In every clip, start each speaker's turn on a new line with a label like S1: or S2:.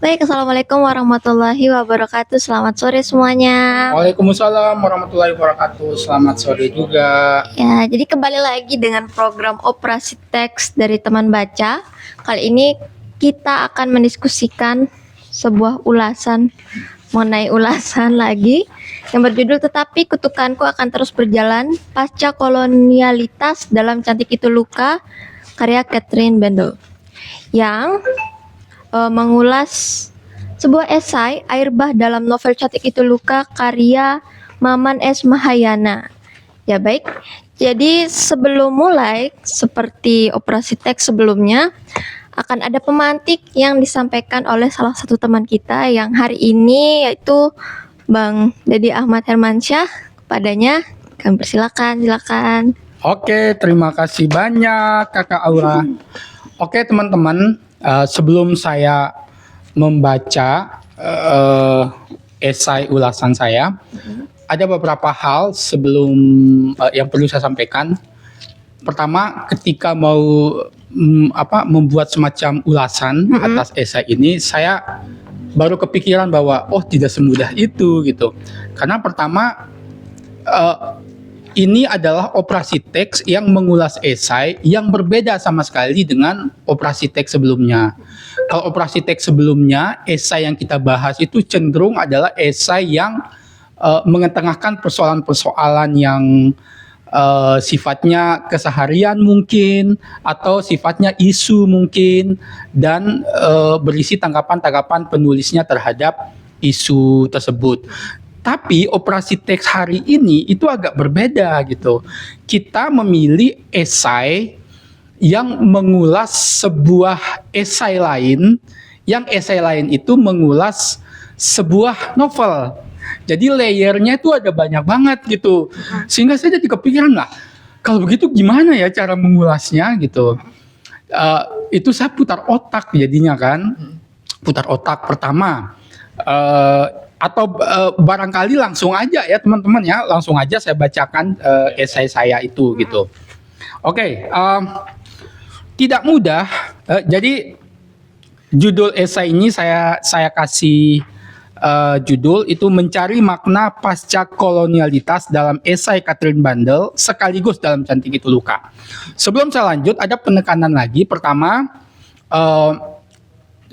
S1: Baik, Assalamualaikum warahmatullahi wabarakatuh. Selamat sore semuanya.
S2: Waalaikumsalam warahmatullahi wabarakatuh. Selamat sore juga.
S1: Ya, jadi kembali lagi dengan program Operasi Teks dari Teman Baca. Kali ini kita akan mendiskusikan sebuah ulasan lagi yang berjudul Tetapi Kutukanku Akan Terus Berjalan, Pasca Kolonialitas Dalam Cantik Itu Luka, karya Catherine Bendel, yang mengulas sebuah esai air bah dalam novel Cantik Itu Luka karya Maman S. Mahayana. Ya baik, jadi sebelum mulai seperti operasi teks sebelumnya, akan ada pemantik yang disampaikan oleh salah satu teman kita yang hari ini, yaitu Bang Dedi Ahmad Hermansyah. Kepadanya kami persilakan, silakan.
S2: Oke, terima kasih banyak Kakak Aura. Oke teman-teman, sebelum saya membaca esai ulasan saya, ada beberapa hal sebelum yang perlu saya sampaikan. Pertama, ketika mau membuat semacam ulasan atas esai ini, saya baru kepikiran bahwa tidak semudah itu gitu. Karena pertama, ini adalah operasi teks yang mengulas esai yang berbeda sama sekali dengan operasi teks sebelumnya. Kalau operasi teks sebelumnya, esai yang kita bahas itu cenderung adalah esai yang mengetengahkan persoalan-persoalan yang sifatnya keseharian mungkin, atau sifatnya isu mungkin, dan berisi tanggapan-tanggapan penulisnya terhadap isu tersebut. Tapi operasi teks hari ini itu agak berbeda gitu. Kita memilih esai yang mengulas sebuah esai lain, yang esai lain itu mengulas sebuah novel. Jadi layernya itu ada banyak banget gitu. Sehingga saya jadi kepikiran lah, kalau begitu gimana ya cara mengulasnya gitu. Itu saya putar otak jadinya kan. Putar otak pertama. Atau barangkali langsung aja ya teman-teman ya. Langsung aja saya bacakan esai saya itu gitu. Oke, tidak mudah. Jadi judul esai ini saya kasih judul itu Mencari Makna Pasca Kolonialitas dalam esai Catherine Bendel sekaligus dalam Cantik Itu Luka. Sebelum saya lanjut, ada penekanan lagi. Pertama,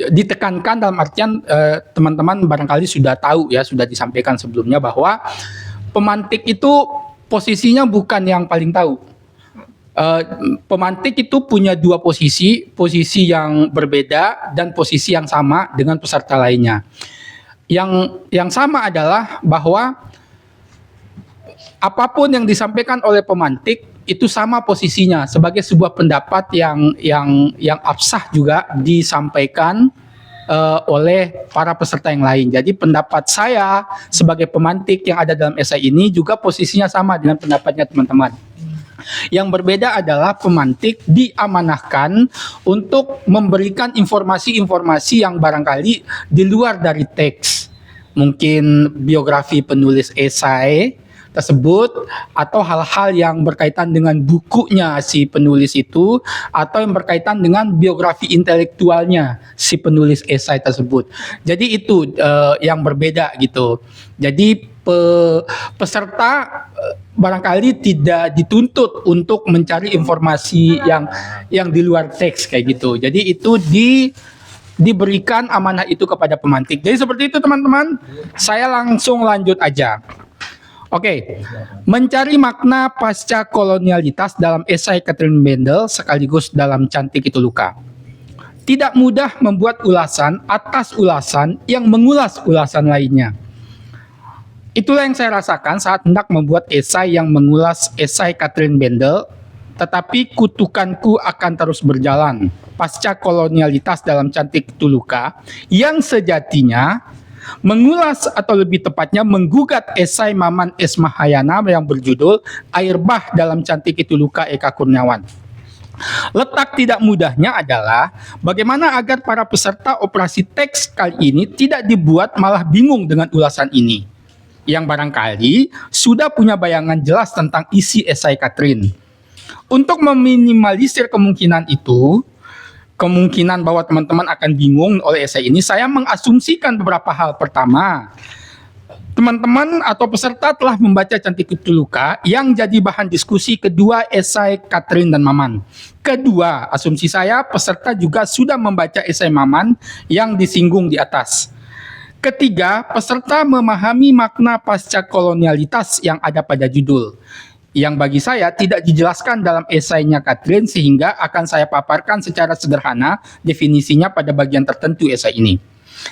S2: ditekankan dalam artian teman-teman barangkali sudah tahu ya, sudah disampaikan sebelumnya bahwa pemantik itu posisinya bukan yang paling tahu. Pemantik itu punya dua posisi yang berbeda dan posisi yang sama dengan peserta lainnya. Yang sama adalah bahwa apapun yang disampaikan oleh pemantik itu sama posisinya sebagai sebuah pendapat yang absah juga disampaikan oleh para peserta yang lain. Jadi pendapat saya sebagai pemantik yang ada dalam esai ini juga posisinya sama dengan pendapatnya teman-teman. Yang berbeda adalah pemantik diamanahkan untuk memberikan informasi-informasi yang barangkali di luar dari teks. Mungkin biografi penulis esai tersebut, atau hal-hal yang berkaitan dengan bukunya si penulis itu, atau yang berkaitan dengan biografi intelektualnya si penulis esai tersebut. Jadi itu yang berbeda gitu. Jadi peserta barangkali tidak dituntut untuk mencari informasi yang di luar teks kayak gitu. Jadi itu diberikan amanah itu kepada pemantik. Jadi seperti itu teman-teman. Saya langsung lanjut aja. Oke, mencari makna pasca kolonialitas dalam esai Catherine Bendel sekaligus dalam Cantik Itu Luka. Tidak mudah membuat ulasan atas ulasan yang mengulas ulasan lainnya. Itulah yang saya rasakan saat hendak membuat esai yang mengulas esai Catherine Bendel, Tetapi Kutukanku Akan Terus Berjalan, pasca kolonialitas dalam Cantik Itu Luka, yang sejatinya mengulas atau lebih tepatnya menggugat esai Maman S. Mahayana yang berjudul Air Bah dalam Cantik Itu Luka Eka Kurniawan. Letak tidak mudahnya adalah bagaimana agar para peserta operasi teks kali ini tidak dibuat malah bingung dengan ulasan ini, yang barangkali sudah punya bayangan jelas tentang isi esai Catherine. Untuk meminimalisir kemungkinan itu, kemungkinan bahwa teman-teman akan bingung oleh esai ini, saya mengasumsikan beberapa hal. Pertama, teman-teman atau peserta telah membaca Cantik Itu Luka yang jadi bahan diskusi kedua esai Catherine dan Maman. Kedua, asumsi saya peserta juga sudah membaca esai Maman yang disinggung di atas. Ketiga, peserta memahami makna pasca kolonialitas yang ada pada judul, yang bagi saya tidak dijelaskan dalam esainya Catherine, sehingga akan saya paparkan secara sederhana definisinya pada bagian tertentu esai ini.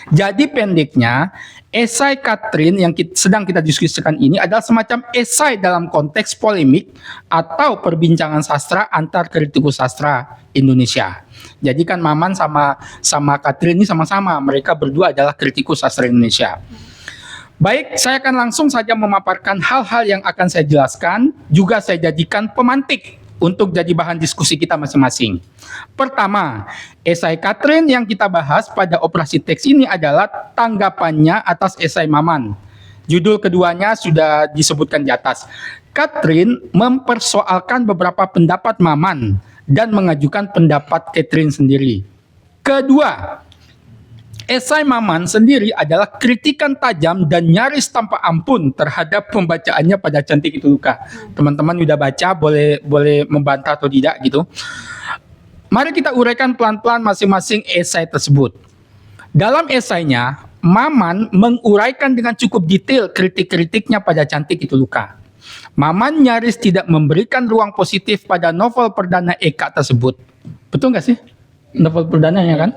S2: Jadi pendeknya, esai Catherine yang sedang kita diskusikan ini adalah semacam esai dalam konteks polemik atau perbincangan sastra antar kritikus sastra Indonesia. Jadi kan Maman sama Catherine ini sama-sama, mereka berdua adalah kritikus sastra Indonesia. Baik, saya akan langsung saja memaparkan hal-hal yang akan saya jelaskan, juga saya jadikan pemantik untuk jadi bahan diskusi kita masing-masing. Pertama, esai Catherine yang kita bahas pada operasi teks ini adalah tanggapannya atas esai Maman. Judul keduanya sudah disebutkan di atas. Catherine mempersoalkan beberapa pendapat Maman dan mengajukan pendapat Catherine sendiri. Kedua, esai Maman sendiri adalah kritikan tajam dan nyaris tanpa ampun terhadap pembacaannya pada Cantik Itu Luka. Teman-teman udah baca, boleh membantah atau tidak gitu. Mari kita uraikan pelan-pelan masing-masing esai tersebut. Dalam esainya, Maman menguraikan dengan cukup detail kritik-kritiknya pada Cantik Itu Luka. Maman nyaris tidak memberikan ruang positif pada novel perdana Eka tersebut. Betul nggak sih? Novel perdananya kan?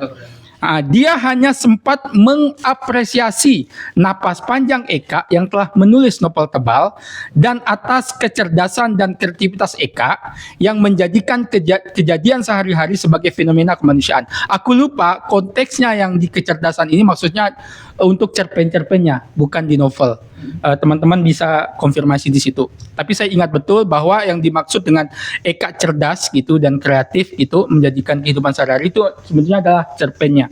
S2: Dia hanya sempat mengapresiasi napas panjang Eka yang telah menulis novel tebal dan atas kecerdasan dan kreativitas Eka yang menjadikan kejadian sehari-hari sebagai fenomena kemanusiaan. Aku lupa konteksnya yang di kecerdasan ini maksudnya untuk cerpen-cerpennya, bukan di novel. Teman-teman bisa konfirmasi di situ. Tapi saya ingat betul bahwa yang dimaksud dengan Eka cerdas gitu dan kreatif itu menjadikan kehidupan sehari-hari itu sebenarnya adalah cerpennya.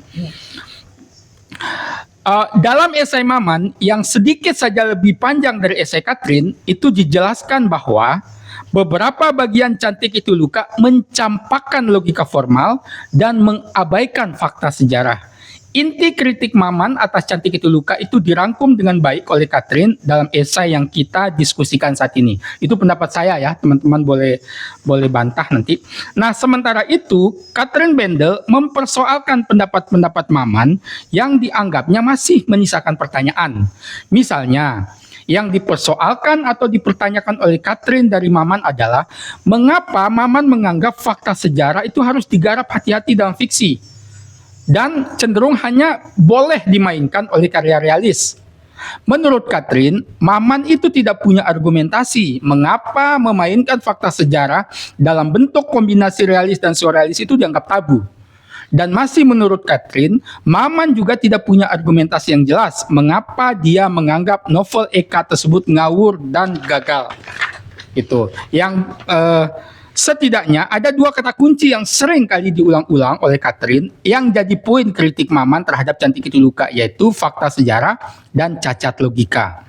S2: Dalam esai Maman yang sedikit saja lebih panjang dari esai Catherine itu dijelaskan bahwa beberapa bagian Cantik Itu Luka mencampakkan logika formal dan mengabaikan fakta sejarah. Inti kritik Maman atas Cantik Itu Luka itu dirangkum dengan baik oleh Catherine dalam esai yang kita diskusikan saat ini. Itu pendapat saya ya, teman-teman boleh bantah nanti. Nah, sementara itu, Catherine Bendel mempersoalkan pendapat-pendapat Maman yang dianggapnya masih menyisakan pertanyaan. Misalnya, yang dipersoalkan atau dipertanyakan oleh Catherine dari Maman adalah mengapa Maman menganggap fakta sejarah itu harus digarap hati-hati dalam fiksi dan cenderung hanya boleh dimainkan oleh karya realis. Menurut Catherine, Maman itu tidak punya argumentasi mengapa memainkan fakta sejarah dalam bentuk kombinasi realis dan surrealis itu dianggap tabu. Dan masih menurut Catherine, Maman juga tidak punya argumentasi yang jelas mengapa dia menganggap novel Eka tersebut ngawur dan gagal. Itu yang setidaknya ada dua kata kunci yang sering kali diulang-ulang oleh Catherine yang jadi poin kritik Maman terhadap Cantik Itu Luka, yaitu fakta sejarah dan cacat logika.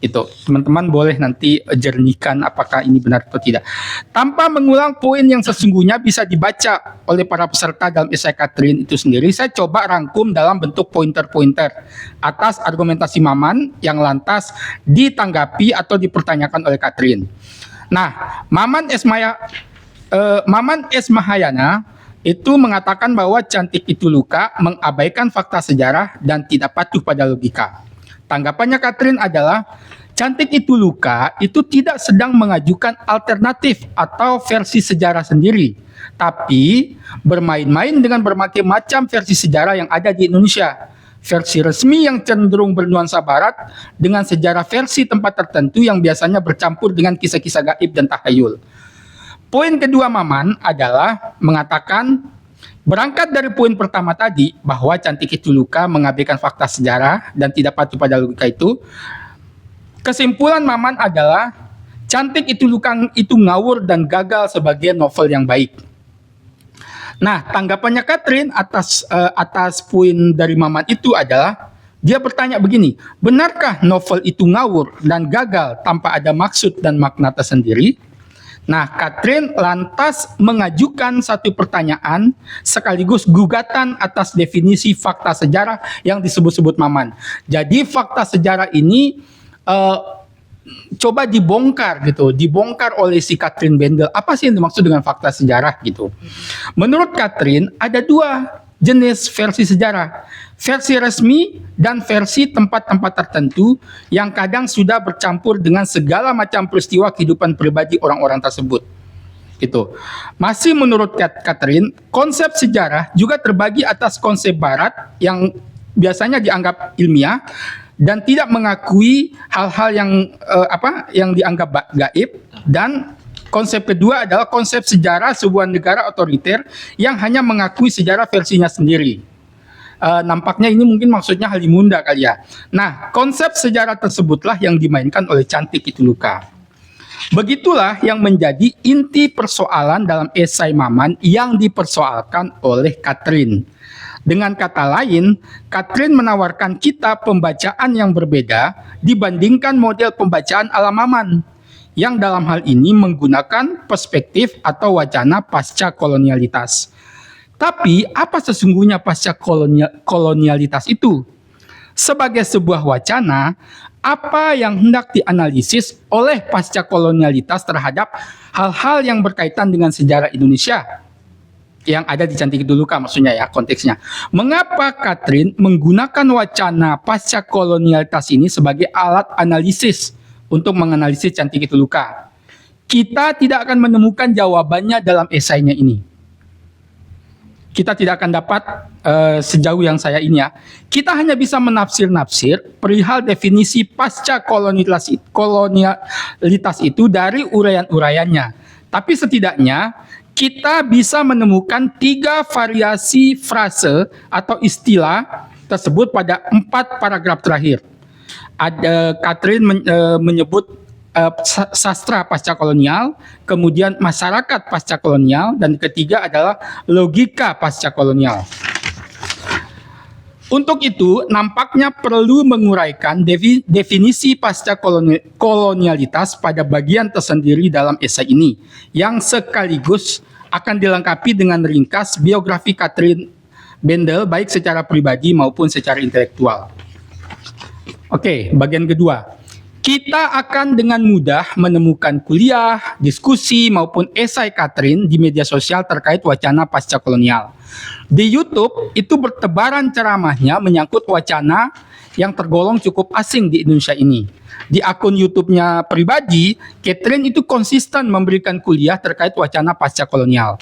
S2: Itu teman-teman boleh nanti jernihkan apakah ini benar atau tidak. Tanpa mengulang poin yang sesungguhnya bisa dibaca oleh para peserta dalam esai Catherine itu sendiri, saya coba rangkum dalam bentuk pointer-pointer atas argumentasi Maman yang lantas ditanggapi atau dipertanyakan oleh Catherine. Nah, Maman S. Mahayana itu mengatakan bahwa Cantik Itu Luka mengabaikan fakta sejarah dan tidak patuh pada logika. Tanggapannya Catherine adalah Cantik Itu Luka itu tidak sedang mengajukan alternatif atau versi sejarah sendiri, tapi bermain-main dengan berbagai macam versi sejarah yang ada di Indonesia. Versi resmi yang cenderung bernuansa barat dengan sejarah versi tempat tertentu yang biasanya bercampur dengan kisah-kisah gaib dan tahayul. Poin kedua Maman adalah mengatakan, berangkat dari poin pertama tadi bahwa Cantik Itu Luka mengabaikan fakta sejarah dan tidak patuh pada logika itu, kesimpulan Maman adalah Cantik Itu Luka itu ngawur dan gagal sebagai novel yang baik. Nah, tanggapannya Catherine atas poin dari Maman itu adalah dia bertanya begini, benarkah novel itu ngawur dan gagal tanpa ada maksud dan makna tersendiri? Nah, Catherine lantas mengajukan satu pertanyaan sekaligus gugatan atas definisi fakta sejarah yang disebut-sebut Maman. Jadi fakta sejarah ini coba dibongkar gitu, dibongkar oleh si Catherine Bendel. Apa sih yang dimaksud dengan fakta sejarah gitu? Menurut Catherine ada dua jenis versi sejarah. Versi resmi dan versi tempat-tempat tertentu yang kadang sudah bercampur dengan segala macam peristiwa kehidupan pribadi orang-orang tersebut. Gitu. Masih menurut Catherine, konsep sejarah juga terbagi atas konsep barat yang biasanya dianggap ilmiah dan tidak mengakui hal-hal yang dianggap gaib, dan konsep kedua adalah konsep sejarah sebuah negara otoriter yang hanya mengakui sejarah versinya sendiri. Nampaknya ini mungkin maksudnya Halimunda kali ya. Nah, konsep sejarah tersebutlah yang dimainkan oleh Cantik Pituluka. Begitulah yang menjadi inti persoalan dalam esai Maman yang dipersoalkan oleh Catherine. Dengan kata lain, Catherine menawarkan kita pembacaan yang berbeda dibandingkan model pembacaan ala Maman, yang dalam hal ini menggunakan perspektif atau wacana pasca kolonialitas. Tapi apa sesungguhnya pasca kolonialitas itu? Sebagai sebuah wacana, apa yang hendak dianalisis oleh pasca kolonialitas terhadap hal-hal yang berkaitan dengan sejarah Indonesia yang ada di Cantik Pituluka, maksudnya ya konteksnya. Mengapa Catherine menggunakan wacana pasca kolonialitas ini sebagai alat analisis untuk menganalisis Cantik Pituluka? Kita tidak akan menemukan jawabannya dalam esainya ini. Kita tidak akan dapat sejauh yang saya ini ya. Kita hanya bisa menafsir-nafsir perihal definisi pasca kolonialitas itu dari uraian-uraiannya. Tapi setidaknya kita bisa menemukan 3 variasi frase atau istilah tersebut pada 4 paragraf terakhir. Catherine menyebut sastra pasca kolonial, kemudian masyarakat pasca kolonial, dan ketiga adalah logika pasca kolonial. Untuk itu, nampaknya perlu menguraikan definisi pasca kolonialitas pada bagian tersendiri dalam esai ini, yang sekaligus akan dilengkapi dengan ringkas biografi Catherine Bendel baik secara pribadi maupun secara intelektual. Oke, bagian kedua. Kita akan dengan mudah menemukan kuliah, diskusi, maupun esai Catherine di media sosial terkait wacana pasca kolonial. Di YouTube, itu bertebaran ceramahnya menyangkut wacana yang tergolong cukup asing di Indonesia ini. Di akun YouTube-nya pribadi, Catherine itu konsisten memberikan kuliah terkait wacana pasca kolonial.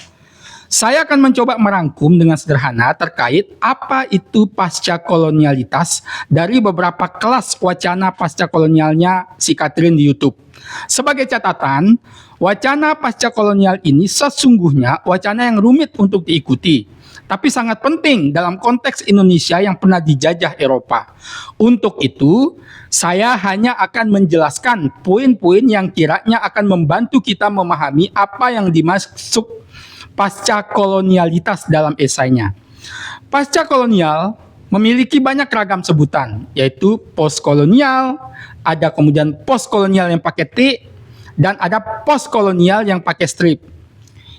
S2: Saya akan mencoba merangkum dengan sederhana terkait apa itu pasca kolonialitas dari beberapa kelas wacana pasca kolonialnya si Catherine di YouTube. Sebagai catatan, wacana pasca kolonial ini sesungguhnya wacana yang rumit untuk diikuti, tapi sangat penting dalam konteks Indonesia yang pernah dijajah Eropa. Untuk itu, saya hanya akan menjelaskan poin-poin yang kiranya akan membantu kita memahami apa yang dimaksud pasca kolonialitas dalam esainya. Pasca kolonial memiliki banyak ragam sebutan, yaitu postkolonial, ada kemudian postkolonial yang pakai T, dan ada postkolonial yang pakai strip.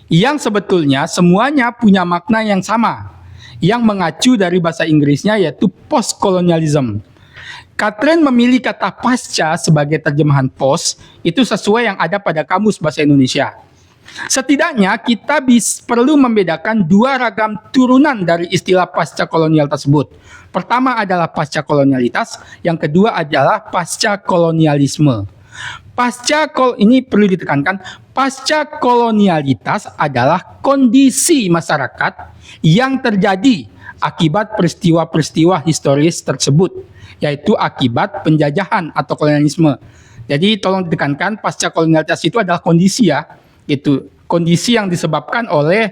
S2: Yang sebetulnya semuanya punya makna yang sama, yang mengacu dari bahasa Inggrisnya yaitu postkolonialism. Catherine memilih kata pasca sebagai terjemahan post, itu sesuai yang ada pada Kamus Bahasa Indonesia. Setidaknya kita perlu membedakan 2 ragam turunan dari istilah pasca kolonial tersebut. Pertama adalah pasca kolonialitas, yang kedua adalah pasca kolonialisme. Ini perlu ditekankan, pasca kolonialitas adalah kondisi masyarakat yang terjadi akibat peristiwa-peristiwa historis tersebut, yaitu akibat penjajahan atau kolonialisme. Jadi tolong ditekankan, pasca kolonialitas itu adalah kondisi ya. Itu kondisi yang disebabkan oleh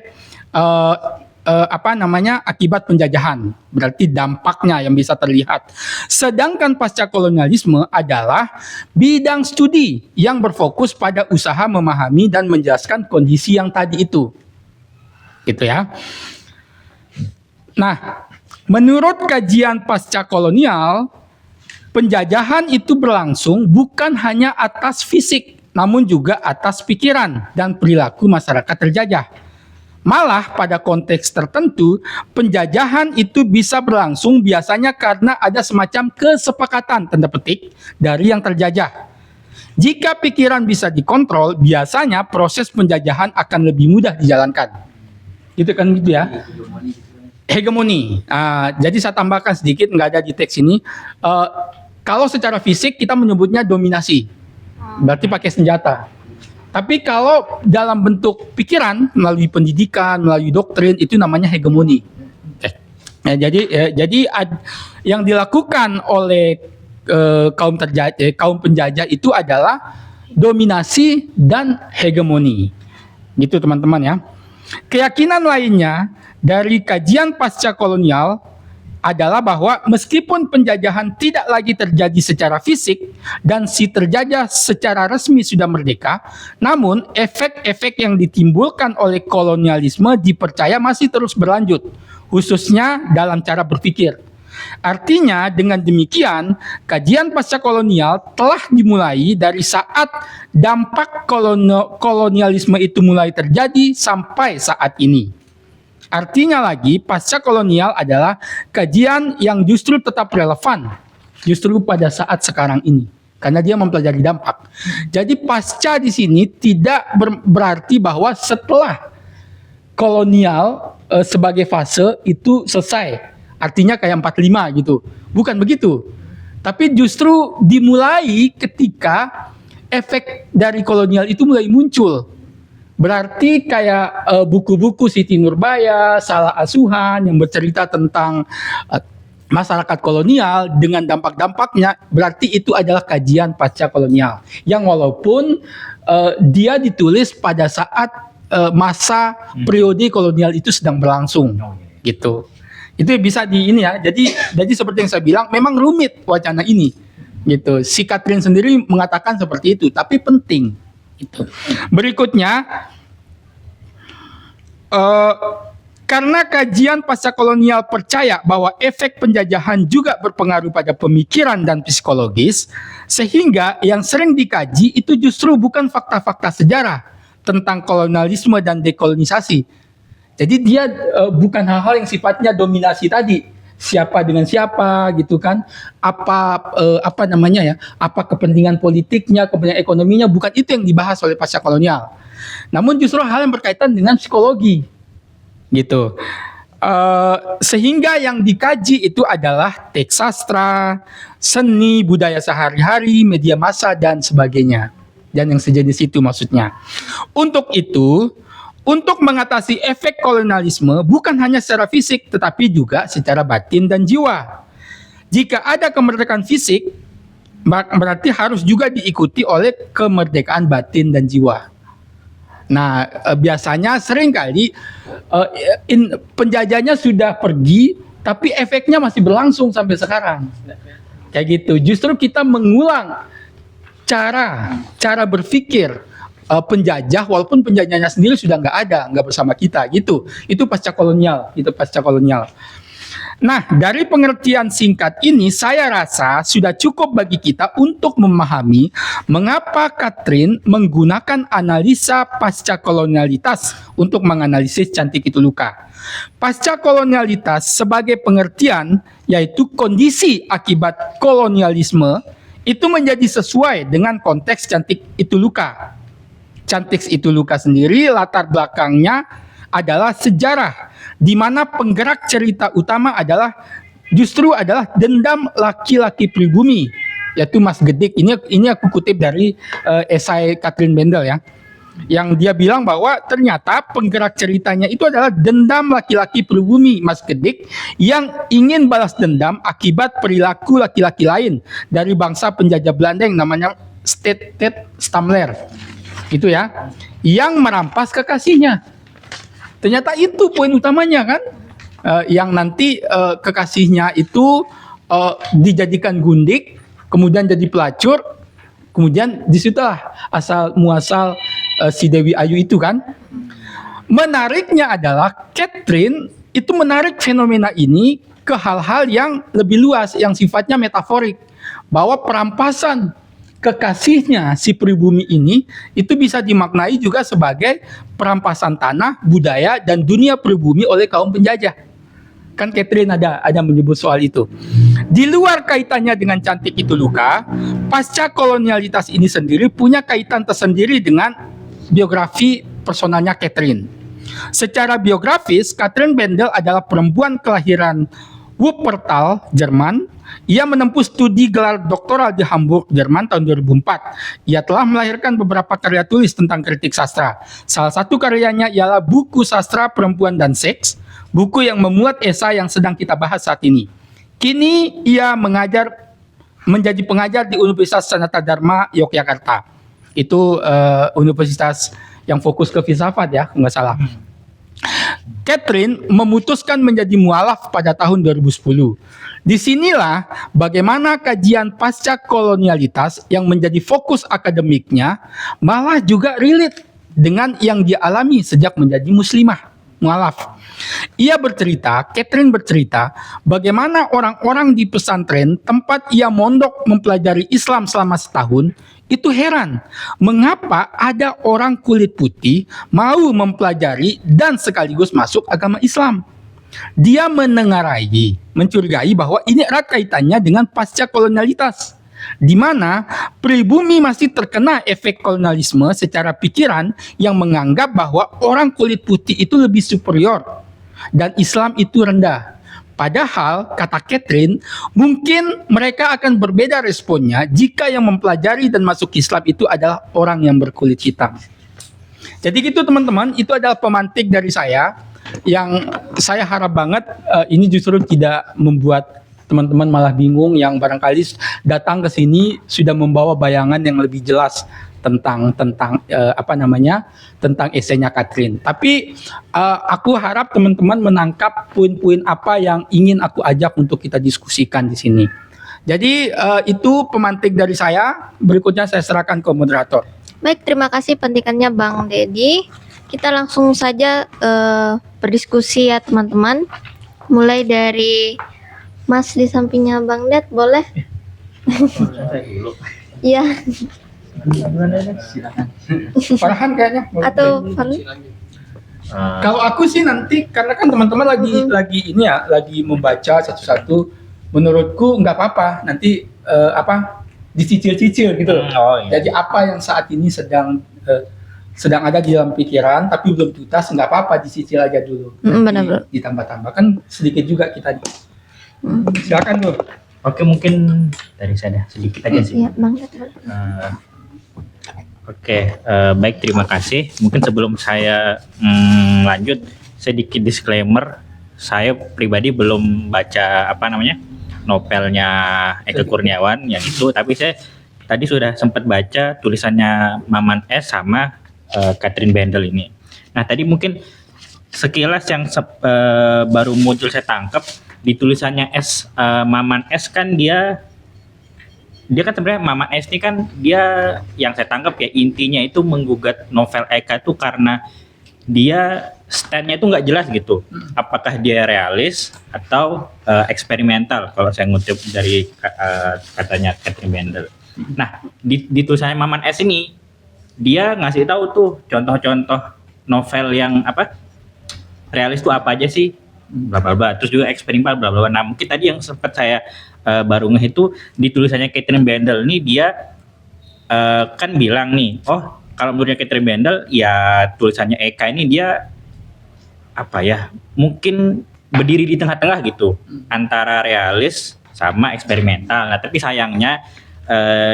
S2: akibat penjajahan, berarti dampaknya yang bisa terlihat. Sedangkan pasca kolonialisme adalah bidang studi yang berfokus pada usaha memahami dan menjelaskan kondisi yang tadi itu, gitu ya. Nah, menurut kajian pasca kolonial, penjajahan itu berlangsung bukan hanya atas fisik namun juga atas pikiran dan perilaku masyarakat terjajah. Malah pada konteks tertentu, penjajahan itu bisa berlangsung biasanya karena ada semacam kesepakatan tanda petik dari yang terjajah. Jika pikiran bisa dikontrol, biasanya proses penjajahan akan lebih mudah dijalankan. Gitu kan gitu ya. Hegemoni. Jadi saya tambahkan sedikit, nggak ada di teks ini. Kalau secara fisik kita menyebutnya dominasi, berarti pakai senjata. Tapi kalau dalam bentuk pikiran, melalui pendidikan, melalui doktrin, itu namanya hegemoni. Jadi yang dilakukan oleh kaum penjajah itu adalah dominasi dan hegemoni. Gitu teman-teman ya. Keyakinan lainnya dari kajian pasca kolonial adalah bahwa meskipun penjajahan tidak lagi terjadi secara fisik dan si terjajah secara resmi sudah merdeka, namun efek-efek yang ditimbulkan oleh kolonialisme dipercaya masih terus berlanjut, khususnya dalam cara berpikir. Artinya dengan demikian, kajian pasca kolonial telah dimulai dari saat dampak kolonialisme itu mulai terjadi sampai saat ini. Artinya lagi, pasca kolonial adalah kajian yang justru tetap relevan justru pada saat sekarang ini karena dia mempelajari dampak. Jadi pasca di sini tidak berarti bahwa setelah kolonial sebagai fase itu selesai. Artinya kayak 45 gitu. Bukan begitu. Tapi justru dimulai ketika efek dari kolonial itu mulai muncul. Berarti kayak buku-buku Siti Nurbaya, Salah Asuhan yang bercerita tentang masyarakat kolonial dengan dampak-dampaknya, berarti itu adalah kajian pasca kolonial. Yang walaupun dia ditulis pada saat masa periode kolonial itu sedang berlangsung, gitu. Itu bisa di ini ya. Jadi seperti yang saya bilang, memang rumit wacana ini, gitu. Si Catherine sendiri mengatakan seperti itu, tapi penting. Itu. Berikutnya, karena kajian pasca kolonial percaya bahwa efek penjajahan juga berpengaruh pada pemikiran dan psikologis, sehingga yang sering dikaji itu justru bukan fakta-fakta sejarah tentang kolonialisme dan dekolonisasi. Jadi dia bukan hal-hal yang sifatnya dominasi tadi. Siapa dengan siapa gitu kan, apa namanya ya, apa kepentingan politiknya, kepentingan ekonominya, bukan itu yang dibahas oleh pasca kolonial, namun justru hal yang berkaitan dengan psikologi gitu. Sehingga yang dikaji itu adalah teks sastra, seni, budaya sehari-hari, media massa dan sebagainya, dan yang sejenis itu maksudnya. Untuk itu, untuk mengatasi efek kolonialisme bukan hanya secara fisik tetapi juga secara batin dan jiwa. Jika ada kemerdekaan fisik, berarti harus juga diikuti oleh kemerdekaan batin dan jiwa. Nah, biasanya seringkali penjajahnya sudah pergi tapi efeknya masih berlangsung sampai sekarang. Kayak gitu. Justru kita mengulang cara berpikir penjajah, walaupun penjajahnya sendiri sudah nggak bersama kita gitu. Itu pasca kolonial. Nah, dari pengertian singkat ini saya rasa sudah cukup bagi kita untuk memahami mengapa Catherine menggunakan analisa pasca kolonialitas untuk menganalisis Cantik Itu Luka. Pasca kolonialitas sebagai pengertian yaitu kondisi akibat kolonialisme itu menjadi sesuai dengan konteks Cantik Itu Luka. Cantik Itu Luka sendiri latar belakangnya adalah sejarah di mana penggerak cerita utama justru adalah dendam laki-laki pribumi, yaitu Mas Gedik. Ini aku kutip dari esai Catherine Bendel ya, yang dia bilang bahwa ternyata penggerak ceritanya itu adalah dendam laki-laki pribumi Mas Gedik yang ingin balas dendam akibat perilaku laki-laki lain dari bangsa penjajah Belanda yang namanya Ted Stamler. Gitu ya, yang merampas kekasihnya. Ternyata itu poin utamanya kan, yang nanti kekasihnya itu dijadikan gundik, kemudian jadi pelacur, kemudian disitulah asal muasal si Dewi Ayu itu kan. Menariknya adalah Catherine itu menarik fenomena ini ke hal-hal yang lebih luas, yang sifatnya metaforik, bahwa perampasan kekasihnya si pribumi ini itu bisa dimaknai juga sebagai perampasan tanah, budaya, dan dunia pribumi oleh kaum penjajah. Kan Catherine ada menyebut soal itu. Di luar kaitannya dengan Cantik Itu Luka, pasca kolonialitas ini sendiri punya kaitan tersendiri dengan biografi personalnya Catherine. Secara biografis, Catherine Bendel adalah perempuan kelahiran Wuppertal, Jerman. Ia menempuh studi gelar doktoral di Hamburg, Jerman tahun 2004. Ia telah melahirkan beberapa karya tulis tentang kritik sastra. Salah satu karyanya ialah buku Sastra Perempuan dan Seks, buku yang memuat esai yang sedang kita bahas saat ini. Kini ia menjadi pengajar di Universitas Sanata Dharma Yogyakarta. Itu universitas yang fokus ke filsafat ya, nggak salah. Catherine memutuskan menjadi mualaf pada tahun 2010. Disinilah bagaimana kajian pasca kolonialitas yang menjadi fokus akademiknya malah juga relate dengan yang dia alami sejak menjadi muslimah, mualaf. Catherine bercerita bagaimana orang-orang di pesantren tempat ia mondok mempelajari Islam selama setahun itu heran mengapa ada orang kulit putih mau mempelajari dan sekaligus masuk agama Islam. Dia mencurigai bahwa ini erat kaitannya dengan pasca kolonialitas, di mana pribumi masih terkena efek kolonialisme secara pikiran yang menganggap bahwa orang kulit putih itu lebih superior dan Islam itu rendah. Padahal, kata Catherine, mungkin mereka akan berbeda responnya jika yang mempelajari dan masuk Islam itu adalah orang yang berkulit hitam. Jadi gitu teman-teman, itu adalah pemantik dari saya yang saya harap banget ini justru tidak membuat teman-teman malah bingung, yang barangkali datang ke sini sudah membawa bayangan yang lebih jelas tentang esainya Catherine. Tapi aku harap teman-teman menangkap poin-poin apa yang ingin aku ajak untuk kita diskusikan di sini. Jadi itu pemantik dari saya. Berikutnya saya serahkan ke moderator.
S1: Baik, terima kasih pendidikannya Bang Dedi. Kita langsung saja berdiskusi ya teman-teman. Mulai dari Mas di sampingnya Bang Ded, boleh? Iya.
S2: Silakan. Farhan kayaknya.
S1: Atau Farhan?
S2: Kalau aku sih nanti karena kan teman-teman lagi membaca satu-satu, menurutku nggak apa-apa nanti dicicil-cicil gitu loh.
S3: Iya.
S2: Jadi apa yang saat ini sedang ada di dalam pikiran tapi belum tuntas, nggak apa-apa, dicicil aja dulu.
S1: Benar.
S2: Ditambah-tambah kan sedikit juga kita. Silakan tuh.
S3: Oke, mungkin dari saya sedikit aja sih.
S1: Iya, Bang Ded.
S3: Baik, terima kasih. Mungkin sebelum saya lanjut, sedikit disclaimer, saya pribadi belum baca novelnya Eka Kurniawan yang itu, tapi saya tadi sudah sempat baca tulisannya Maman S sama Catherine Bendel ini. Nah, tadi mungkin sekilas yang baru muncul saya tangkap di tulisannya Maman S kan dia kan sebenarnya Maman S ini kan dia yang saya tangkap ya intinya itu menggugat novel Eka itu karena dia stand-nya itu nggak jelas gitu. Apakah dia realis atau eksperimental kalau saya ngutip dari katanya Catherine Bendel. Nah, di tulisannya Maman S ini dia ngasih tahu tuh contoh-contoh novel yang realis itu apa aja sih, bla bla bla, terus juga eksperimental bla bla bla. Nah, mungkin tadi yang sempat saya baru ngeh itu di tulisannya Catherine Bendel ini dia kan bilang nih, kalau menurutnya Catherine Bendel ya tulisannya Eka ini dia mungkin berdiri di tengah-tengah gitu antara realis sama eksperimental. Nah, tapi sayangnya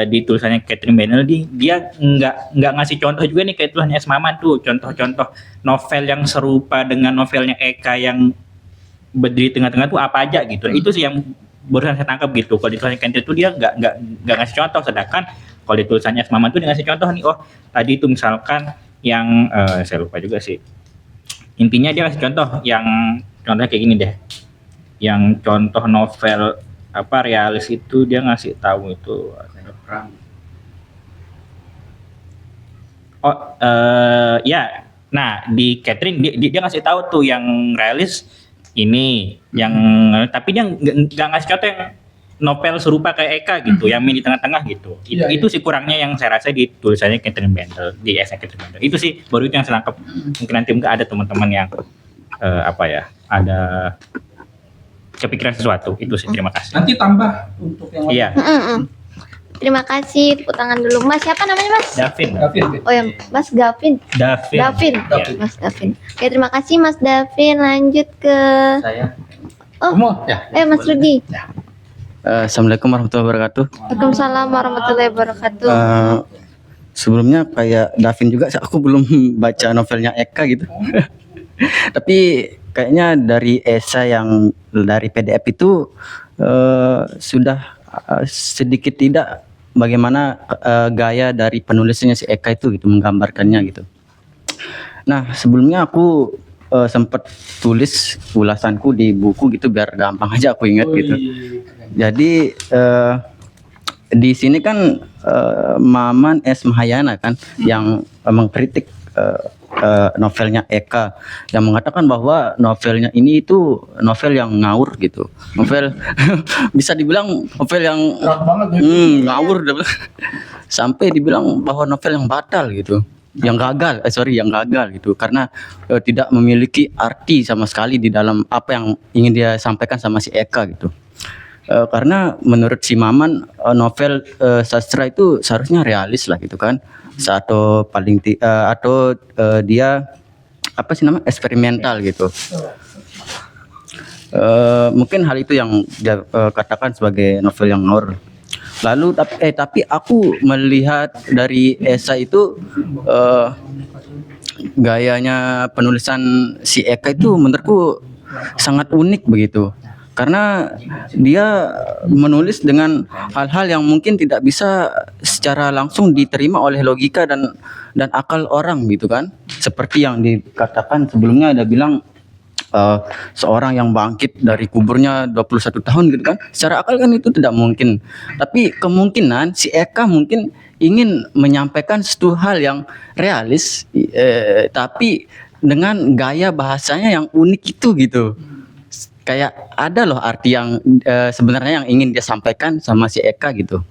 S3: di tulisannya Catherine Bendel dia nggak ngasih contoh juga nih kayak tulisannya S. Maman tuh, contoh-contoh novel yang serupa dengan novelnya Eka yang berdiri tengah-tengah tuh apa aja gitu. Itu sih yang barusan saya tangkap gitu. Kalau di tulisannya Catherine tuh dia nggak ngasih contoh, sedangkan kalau di tulisannya S. Maman tuh dia ngasih contoh nih, tadi itu misalkan yang saya lupa juga sih. Intinya dia ngasih contoh yang contohnya kayak gini deh. Yang contoh novel realis itu dia ngasih tahu itu perang. Nah di Catherine dia ngasih tahu tuh yang realis ini, yang tapi dia nggak ngasih contoh yang novel serupa kayak Eka gitu, yang main di tengah-tengah gitu. Itu sih kurangnya yang saya rasa di tulisannya Catherine Bendel, di esai Catherine Bendel. Itu sih baru itu yang saya tangkap. Mungkin nanti ada teman-teman yang ada kepikiran sesuatu. Itu sih, terima kasih.
S2: Nanti tambah untuk yang lain.
S3: Iya,
S1: Terima kasih, tepuk tangan dulu. Mas, siapa namanya Mas?
S3: Davin.
S1: Oh ya, Mas Gavin.
S3: Davin.
S1: Davin. Mas Gavin. Oke, terima kasih Mas Davin. Lanjut ke
S4: Saya.
S2: Semua ya.
S1: Mas Rudi.
S4: Assalamualaikum warahmatullahi wabarakatuh.
S1: Waalaikumsalam warahmatullahi wabarakatuh.
S4: Sebelumnya kayak Davin juga, aku belum baca novelnya Eka gitu. Tapi kayaknya dari esai yang dari PDF itu sudah sedikit tidak bagaimana gaya dari penulisnya si Eka itu gitu, menggambarkannya gitu. Nah, sebelumnya aku sempat tulis ulasanku di buku gitu biar gampang aja aku ingat gitu. Jadi di sini kan Maman S. Mahayana kan yang mengkritik novelnya Eka, yang mengatakan bahwa novelnya ini itu novel yang ngawur gitu. Novel bisa dibilang novel yang ngawur sampai dibilang bahwa novel yang batal gitu. Yang gagal gitu, karena tidak memiliki arti sama sekali di dalam apa yang ingin dia sampaikan sama si Eka gitu. Karena menurut si Maman novel sastra itu seharusnya realis lah gitu kan, atau dia apa sih namanya, eksperimental gitu. Mungkin hal itu yang dia katakan sebagai novel yang ngawur. Lalu tapi aku melihat dari esai itu gayanya penulisan si Eka itu menurutku sangat unik begitu. Karena dia menulis dengan hal-hal yang mungkin tidak bisa secara langsung diterima oleh logika dan akal orang gitu kan. Seperti yang dikatakan sebelumnya, ada bilang seorang yang bangkit dari kuburnya 21 tahun gitu kan. Secara akal kan itu tidak mungkin. Tapi kemungkinan si Eka mungkin ingin menyampaikan suatu hal yang realis, tapi dengan gaya bahasanya yang unik itu gitu. Kayak ada loh arti yang sebenarnya yang ingin dia sampaikan sama si Eka gitu.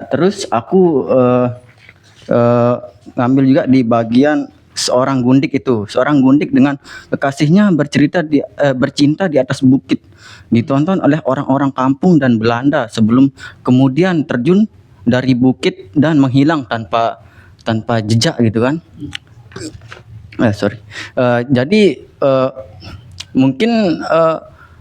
S4: Terus aku ngambil juga di bagian seorang gundik dengan kekasihnya bercinta di atas bukit, ditonton oleh orang-orang kampung dan Belanda sebelum kemudian terjun dari bukit dan menghilang tanpa jejak gitu kan. Jadi mungkin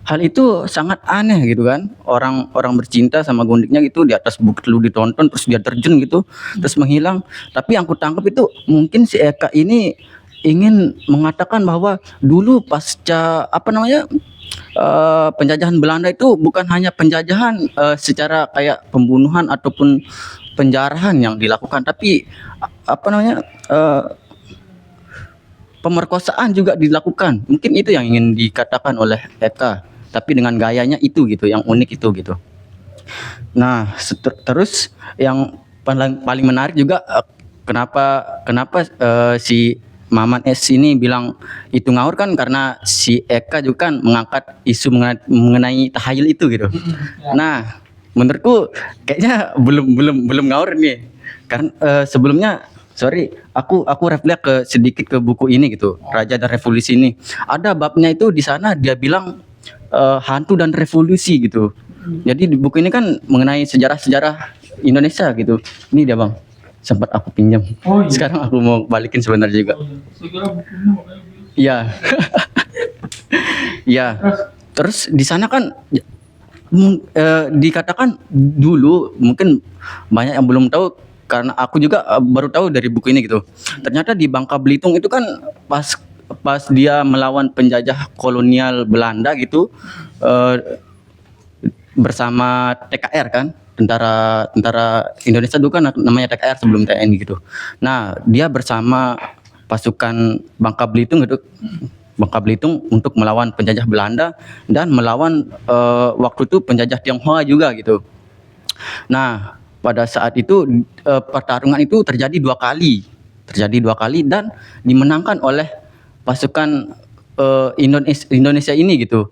S4: hal itu sangat aneh gitu kan, orang bercinta sama gundiknya gitu di atas bukit, lu ditonton terus dia terjun gitu terus menghilang. Tapi yang aku tangkap itu mungkin si Eka ini ingin mengatakan bahwa dulu pasca penjajahan Belanda itu bukan hanya penjajahan secara kayak pembunuhan ataupun penjarahan yang dilakukan, tapi pemerkosaan juga dilakukan. Mungkin itu yang ingin dikatakan oleh Eka, tapi dengan gayanya itu gitu, yang unik itu gitu. Nah, terus yang paling menarik juga kenapa si Maman S ini bilang itu ngawur kan, karena si Eka juga kan mengangkat isu mengenai tahayul itu gitu. Nah, menurutku kayaknya belum ngawur nih. Karena sebelumnya aku refleks sedikit ke buku ini gitu, Raja dan Revolusi ini. Ada babnya itu di sana dia bilang hantu dan revolusi gitu. Jadi di buku ini kan mengenai sejarah Indonesia gitu. Ini dia Bang, sempat aku pinjam. Oh, iya. Sekarang aku mau balikin sebentar juga. Iya. Iya. Terus di sana kan dikatakan dulu, mungkin banyak yang belum tahu, karena aku juga baru tahu dari buku ini gitu. Ternyata di Bangka Belitung itu kan pas dia melawan penjajah kolonial Belanda gitu, bersama TKR kan, tentara Indonesia dulu kan namanya TKR sebelum TNI gitu. Nah, dia bersama pasukan Bangka Belitung untuk melawan penjajah Belanda dan melawan waktu itu penjajah Tionghoa juga gitu. Nah, pada saat itu pertarungan itu terjadi dua kali dan dimenangkan oleh pasukan Indonesia ini gitu.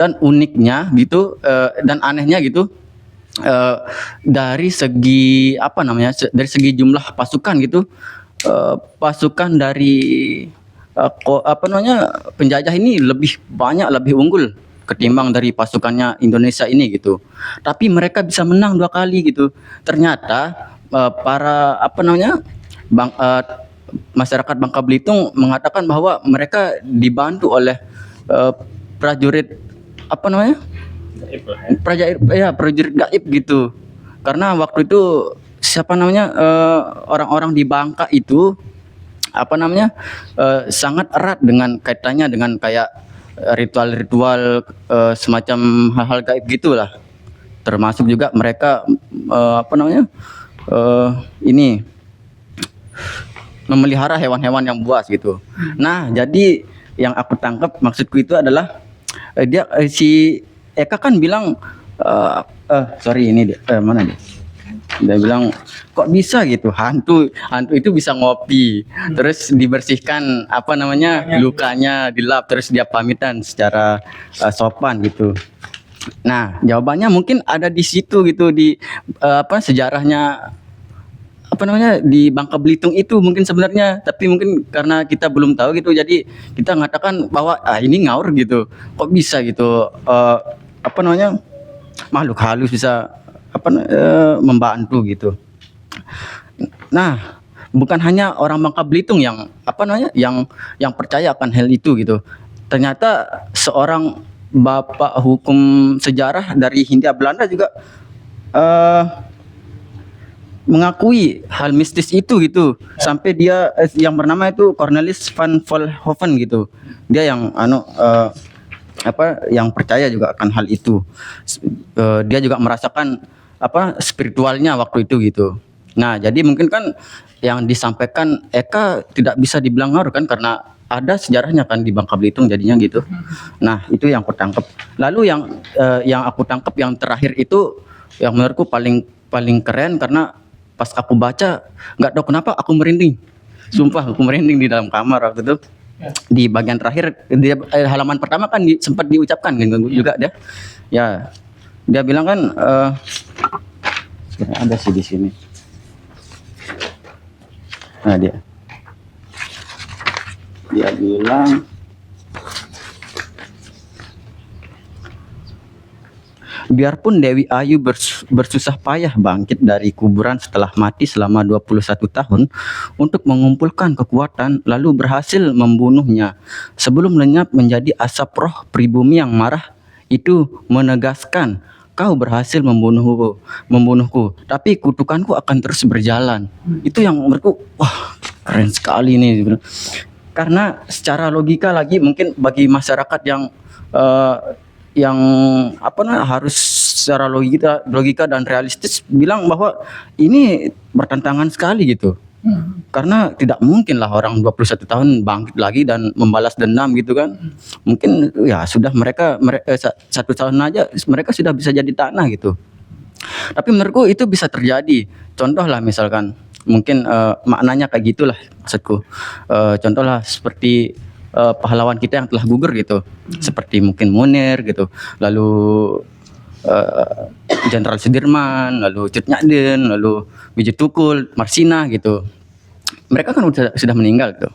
S4: dan uniknya gitu dan anehnya gitu dari segi apa namanya dari segi jumlah pasukan gitu, pasukan dari apa namanya penjajah ini lebih banyak, lebih unggul ketimbang dari pasukannya Indonesia ini gitu. Tapi mereka bisa menang 2 kali gitu. Ternyata para apa namanya masyarakat Bangka Belitung mengatakan bahwa mereka dibantu oleh prajurit apa namanya prajurit gaib gitu. Karena waktu itu siapa namanya orang-orang di Bangka itu apa namanya sangat erat dengan kaitannya dengan kayak ritual-ritual semacam hal-hal gaib gitulah. Termasuk juga mereka apa namanya ini memelihara hewan-hewan yang buas gitu. Nah, jadi yang aku tangkap maksudku itu adalah dia si Eka kan bilang sorry ini dia, mana dia? Dia bilang kok bisa gitu hantu itu bisa ngopi terus dibersihkan apa namanya lukanya dilap terus dia pamitan secara sopan gitu. Nah jawabannya mungkin ada di situ gitu di apa sejarahnya apa namanya di Bangka Belitung itu mungkin sebenarnya, tapi mungkin karena kita belum tahu gitu jadi kita mengatakan bahwa ini ngaur gitu, kok bisa gitu apa namanya makhluk halus bisa apa membantu gitu. Nah, bukan hanya orang Bangka Belitung yang apa namanya yang percaya akan hal itu gitu. Ternyata seorang bapak hukum sejarah dari Hindia Belanda juga mengakui hal mistis itu gitu. Sampai dia yang bernama itu Cornelis van Volhoven gitu. Dia yang apa yang percaya juga akan hal itu. Dia juga merasakan apa spiritualnya waktu itu gitu. Nah, jadi mungkin kan yang disampaikan Eka tidak bisa dibilang ngaruh kan karena ada sejarahnya kan di Bangka Belitung jadinya gitu. Nah, itu yang aku tangkap. Lalu yang aku tangkap yang terakhir itu yang menurutku paling keren karena pas aku baca nggak tahu kenapa aku merinding. Sumpah aku merinding di dalam kamar waktu itu. Di bagian terakhir di halaman pertama kan sempat diucapkan kan juga dia. Ya. Dia bilang kan sebenarnya ada sih di sini. Nah dia bilang biarpun Dewi Ayu bersusah payah bangkit dari kuburan setelah mati selama 21 tahun untuk mengumpulkan kekuatan lalu berhasil membunuhnya sebelum lenyap menjadi asap roh pribumi yang marah itu menegaskan kau berhasil membunuhku tapi kutukanku akan terus berjalan. Itu yang menurutku wah keren sekali nih karena secara logika lagi mungkin bagi masyarakat yang apa namanya harus secara logika dan realistis bilang bahwa ini bertentangan sekali gitu. Karena tidak mungkin lah orang 21 tahun bangkit lagi dan membalas dendam gitu kan. Mungkin ya sudah mereka 1 tahun aja mereka sudah bisa jadi tanah gitu. Tapi menurutku itu bisa terjadi. Contoh lah misalkan mungkin maknanya kayak gitulah maksudku. Contoh lah seperti pahlawan kita yang telah gugur gitu. Seperti mungkin Munir gitu. Lalu Jenderal Sudirman, lalu Cut Nyadin, lalu Wiji Tukul, Marsina gitu. Mereka kan sudah meninggal gitu.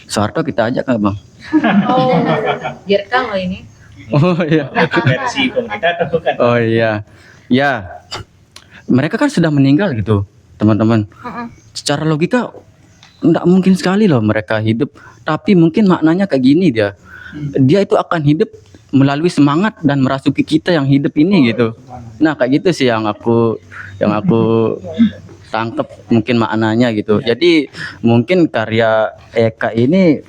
S4: Soeharto kita ajak nggak bang?
S5: Oh, direkam loh ini.
S4: Oh iya.
S3: Versi kita bukan.
S4: Oh iya. Ya. Mereka kan sudah meninggal gitu, teman-teman. Secara logika enggak mungkin sekali loh mereka hidup. Tapi mungkin maknanya kayak gini dia. Dia itu akan hidup melalui semangat dan merasuki kita yang hidup ini gitu. Nah, kayak gitu sih yang aku tangkap mungkin maknanya gitu. Jadi mungkin karya Eka ini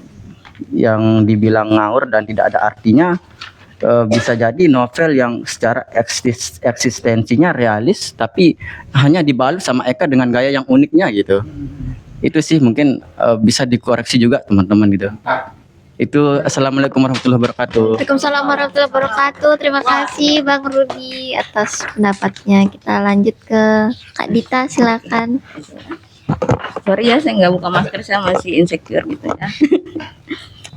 S4: yang dibilang ngawur dan tidak ada artinya bisa jadi novel yang secara eksistensinya realis tapi hanya dibalut sama Eka dengan gaya yang uniknya gitu. Itu sih mungkin bisa dikoreksi juga teman-teman gitu. Itu assalamualaikum warahmatullahi wabarakatuh.
S1: Waalaikumsalam warahmatullahi wabarakatuh. Terima kasih Bang Rudi atas pendapatnya. Kita lanjut ke Kak Dita, silakan.
S6: Sorry ya, saya nggak buka masker, saya masih insecure gitu ya.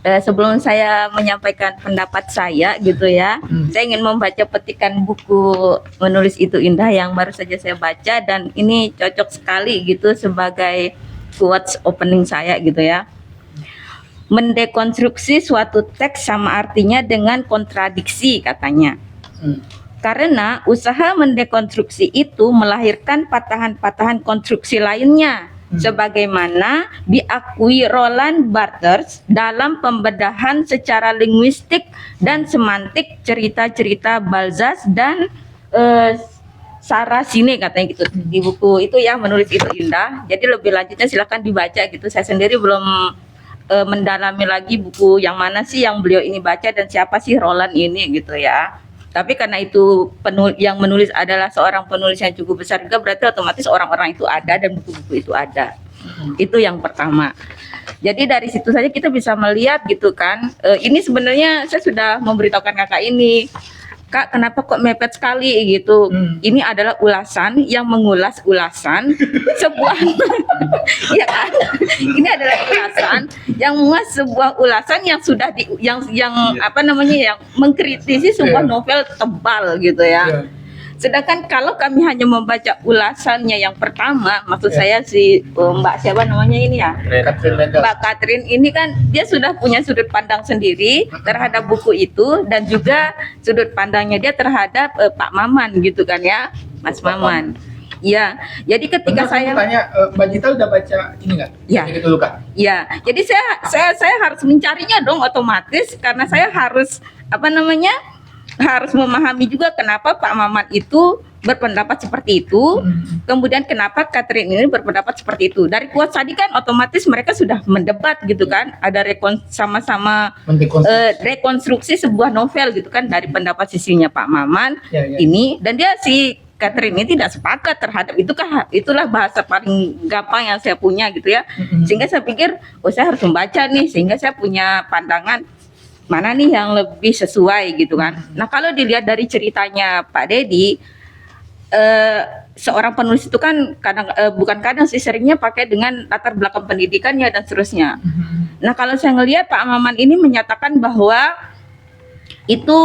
S6: Sebelum saya menyampaikan pendapat saya gitu ya, saya ingin membaca petikan buku Menulis Itu Indah yang baru saja saya baca, dan ini cocok sekali gitu sebagai quotes opening saya gitu ya. Mendekonstruksi suatu teks sama artinya dengan kontradiksi katanya. Karena usaha mendekonstruksi itu melahirkan patahan-patahan konstruksi lainnya. Sebagaimana diakui Roland Barthes dalam pembedahan secara linguistik dan semantik cerita-cerita Balzac dan Saracine katanya gitu di buku itu ya, Menulis Itu Indah. Jadi lebih lanjutnya silakan dibaca gitu. Saya sendiri belum mendalami lagi buku yang mana sih yang beliau ini baca dan siapa sih Roland ini gitu ya. Tapi karena itu yang menulis adalah seorang penulis yang cukup besar juga, berarti otomatis orang-orang itu ada dan buku-buku itu ada. Itu yang pertama. Jadi dari situ saja kita bisa melihat gitu kan. Ini sebenarnya saya sudah memberitahukan kakak ini. Kak, kenapa kok mepet sekali gitu? Ini adalah ulasan yang mengulas ulasan sebuah ya kan? Ini adalah ulasan yang mengulas sebuah ulasan yang sudah yang apa namanya, yang mengkritisi sebuah novel tebal gitu ya. Sedangkan kalau kami hanya membaca ulasannya yang pertama, maksud saya si Mbak siapa namanya ini ya? Mbak Catherine ini kan dia sudah punya sudut pandang sendiri terhadap buku itu, dan juga sudut pandangnya dia terhadap Pak Maman gitu kan ya, Mas Maman. Iya, jadi ketika saya
S2: tanya, Mbak Gita udah baca ini nggak?
S6: Ya.
S2: Gitu Luka.
S6: Ya, jadi saya harus mencarinya dong otomatis, karena saya harus apa namanya, harus memahami juga kenapa Pak Maman itu berpendapat seperti itu, kemudian kenapa Catherine ini berpendapat seperti itu. Dari quotes tadi kan otomatis mereka sudah mendebat gitu kan, ada sama-sama rekonstruksi sebuah novel gitu kan dari pendapat sisinya Pak Maman ini, dan dia si Catherine ini tidak sepakat terhadap itulah bahasa paling gampang yang saya punya gitu ya. Sehingga saya pikir, saya harus membaca nih, sehingga saya punya pandangan mana nih yang lebih sesuai gitu kan. Nah kalau dilihat dari ceritanya Pak Dedi, seorang penulis itu kan bukan kadang sih, seringnya pakai dengan latar belakang pendidikannya dan seterusnya. Nah kalau saya ngelihat Pak Maman ini menyatakan bahwa itu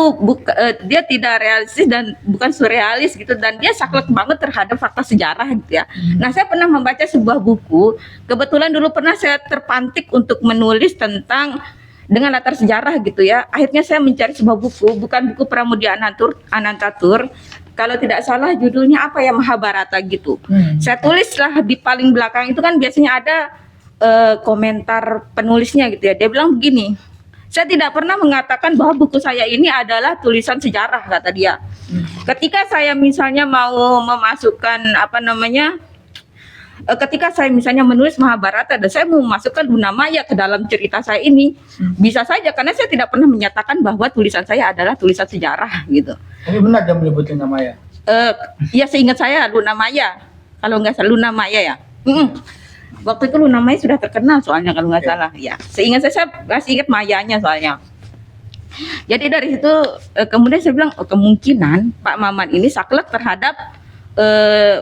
S6: dia tidak realistis dan bukan surrealis gitu, dan dia saklek banget terhadap fakta sejarah gitu ya. Nah saya pernah membaca sebuah buku, kebetulan dulu pernah saya terpantik untuk menulis tentang dengan latar sejarah gitu ya. Akhirnya saya mencari sebuah buku, bukan buku Pramudia Anantatur, kalau tidak salah judulnya apa ya, Mahabharata gitu. Saya tulislah di paling belakang itu kan biasanya ada komentar penulisnya gitu ya. Dia bilang begini, saya tidak pernah mengatakan bahwa buku saya ini adalah tulisan sejarah, kata dia. Ketika saya misalnya mau memasukkan apa namanya, ketika saya misalnya menulis Mahabharata dan saya mau memasukkan Luna Maya ke dalam cerita saya ini, bisa saja, karena saya tidak pernah menyatakan bahwa tulisan saya adalah tulisan sejarah gitu.
S2: Tapi benar dia menyebut Luna Maya?
S6: Ya seingat saya Luna Maya, kalau nggak salah Luna Maya ya. Waktu itu Luna Maya sudah terkenal soalnya kalau nggak salah ya. Seingat saya masih ingat Mayanya soalnya. Jadi dari situ kemudian saya bilang, kemungkinan Pak Maman ini saklek terhadap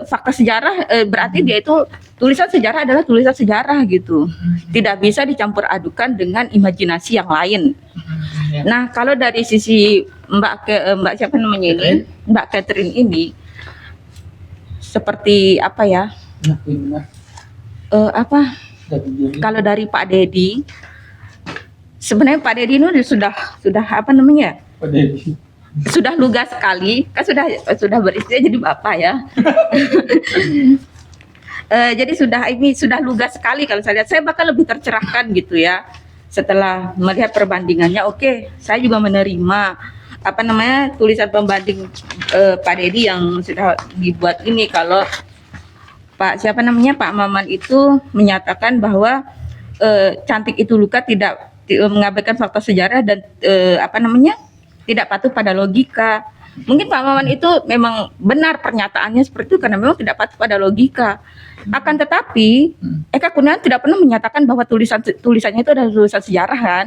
S6: fakta sejarah, berarti dia itu tulisan sejarah adalah tulisan sejarah gitu, tidak bisa dicampur adukan dengan imajinasi yang lain. Nah kalau dari sisi Mbak siapa namanya ini, Mbak Catherine ini, seperti apa ya, kalau dari Pak Dedi, sebenarnya Pak Dedi ini sudah apa namanya, Pak Dedi sudah lugas sekali, kan sudah beristri jadi bapak ya. Jadi sudah lugas sekali kalau saya lihat. Saya bakal lebih tercerahkan gitu ya setelah melihat perbandingannya. Oke, saya juga menerima apa namanya tulisan pembanding Pak Dedi yang sudah dibuat ini, kalau Pak siapa namanya Pak Maman itu menyatakan bahwa Cantik Itu Luka tidak mengabaikan fakta sejarah dan apa namanya tidak patuh pada logika. Mungkin Pak Maman itu memang benar pernyataannya seperti itu karena memang tidak patuh pada logika. Akan tetapi Eka Kurniawan tidak pernah menyatakan bahwa tulisannya itu adalah tulisan sejarah kan.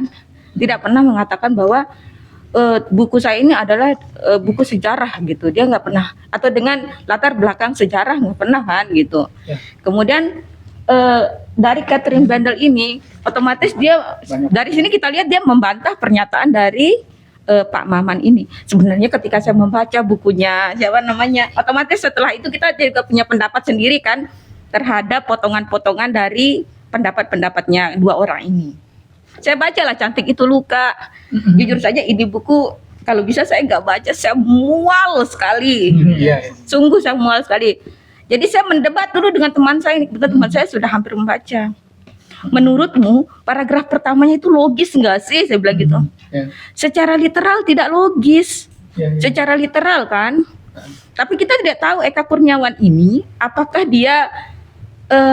S6: Tidak pernah mengatakan bahwa buku saya ini adalah buku sejarah gitu. Dia nggak pernah, atau dengan latar belakang sejarah nggak pernah kan gitu. Kemudian dari Catherine Bendel ini otomatis dia dari sini kita lihat dia membantah pernyataan dari Pak Maman ini. Sebenarnya ketika saya membaca bukunya siapa namanya, otomatis setelah itu kita juga punya pendapat sendiri kan terhadap potongan-potongan dari pendapat-pendapatnya dua orang ini. Saya bacalah Cantik Itu Luka. Jujur saja ini buku kalau bisa saya nggak baca, saya mual sekali. Sungguh saya mual sekali. Jadi saya mendebat dulu dengan teman saya, kebetulan teman saya sudah hampir membaca. Menurutmu paragraf pertamanya itu logis nggak sih? Saya bilang gitu. Secara literal tidak logis. Secara literal kan. Tapi kita tidak tahu Eka Kurniawan ini apakah dia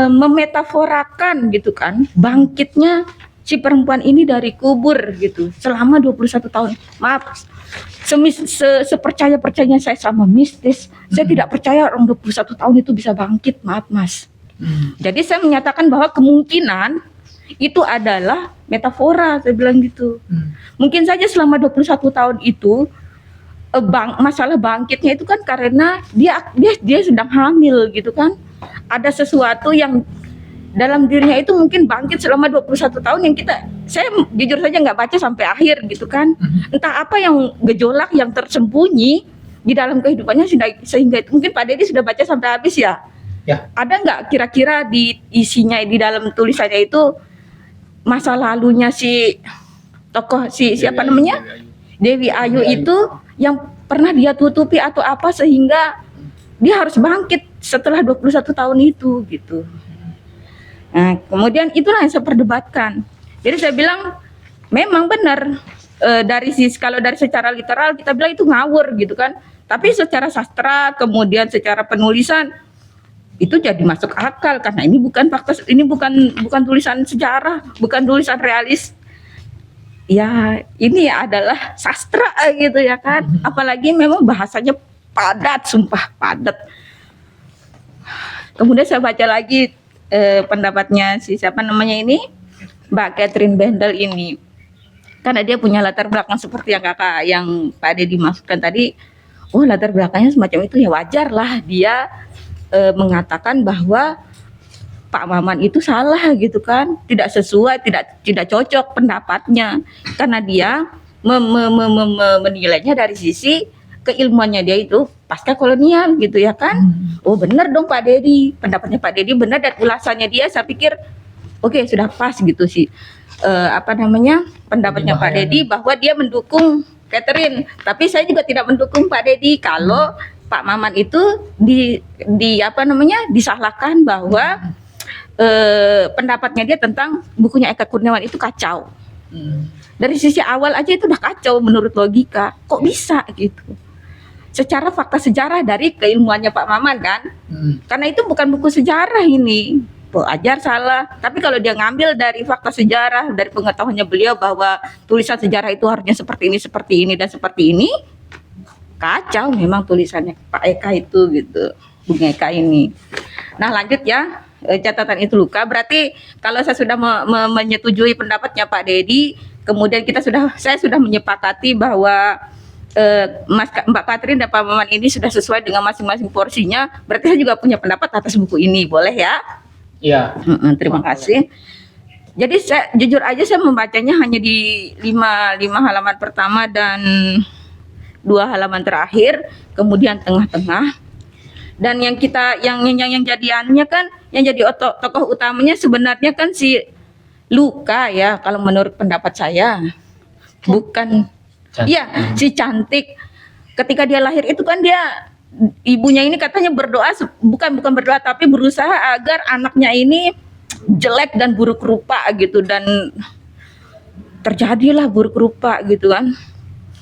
S6: memetaforakan gitu kan bangkitnya si perempuan ini dari kubur gitu selama 21 tahun. Maaf, sepercaya-percayanya saya sama mistis, saya tidak percaya orang 21 tahun itu bisa bangkit, maaf Mas. Jadi saya menyatakan bahwa kemungkinan itu adalah metafora, saya bilang gitu. Mungkin saja selama 21 tahun itu masalah bangkitnya itu kan karena dia sedang hamil gitu kan. Ada sesuatu yang dalam dirinya itu mungkin bangkit selama 21 tahun yang saya jujur saja nggak baca sampai akhir gitu kan. Entah apa yang gejolak yang tersembunyi di dalam kehidupannya sehingga itu mungkin Pak Dedi sudah baca sampai habis ya. Ada nggak kira-kira di isinya di dalam tulisannya itu masa lalunya si tokoh siapa namanya Dewi Ayu itu yang pernah dia tutupi atau apa sehingga dia harus bangkit setelah 21 tahun itu gitu. Nah, kemudian itulah yang saya perdebatkan. Jadi saya bilang memang benar kalau dari secara literal kita bilang itu ngawur gitu kan. Tapi secara sastra kemudian secara penulisan itu jadi masuk akal karena ini bukan fakta, ini bukan tulisan sejarah, bukan tulisan realis. Ya, ini adalah sastra gitu ya kan. Apalagi memang bahasanya padat, sumpah padat. Kemudian saya baca lagi pendapatnya siapa namanya ini Mbak Catherine Bendel ini, karena dia punya latar belakang seperti yang Pak Dedi maksudkan tadi. Oh, latar belakangnya semacam itu ya wajar lah dia mengatakan bahwa Pak Maman itu salah gitu kan, tidak sesuai, tidak cocok pendapatnya karena dia menilainya dari sisi keilmuannya dia itu pasca kolonial gitu ya kan. Oh benar dong Pak Dedi, pendapatnya Pak Dedi benar dan ulasannya dia saya pikir oke, sudah pas gitu sih pendapatnya Pak Dedi bahwa dia mendukung Catherine. Tapi saya juga tidak mendukung Pak Dedi kalau Pak Maman itu disalahkan bahwa pendapatnya dia tentang bukunya Eka Kurniawan itu kacau. Dari sisi awal aja itu udah kacau menurut logika. Kok bisa gitu? Secara fakta sejarah dari keilmuannya Pak Maman kan. Karena itu bukan buku sejarah ini. Ajar salah. Tapi kalau dia ngambil dari fakta sejarah, dari pengetahuannya beliau bahwa tulisan sejarah itu harusnya seperti ini dan seperti ini, kacau memang tulisannya Pak Eka itu gitu. Bung Eka ini. Nah lanjut ya. Catatan Itu Luka. Berarti kalau saya sudah menyetujui pendapatnya Pak Dedi, kemudian saya sudah menyepakati bahwa Mbak Catherine dan Pak Maman ini sudah sesuai dengan masing-masing porsinya. Berarti saya juga punya pendapat atas buku ini, boleh ya?
S2: Iya.
S6: Terima kasih. Jadi saya jujur aja saya membacanya hanya di 5 halaman pertama dan 2 halaman terakhir, kemudian tengah-tengah. Dan yang jadi anunya kan, yang jadi tokoh utamanya sebenarnya kan si Luka ya, kalau menurut pendapat saya. Bukan. Iya, si Cantik. Ketika dia lahir itu kan ibunya ini katanya berdoa, bukan berdoa tapi berusaha agar anaknya ini jelek dan buruk rupa gitu, dan terjadilah buruk rupa gitu kan.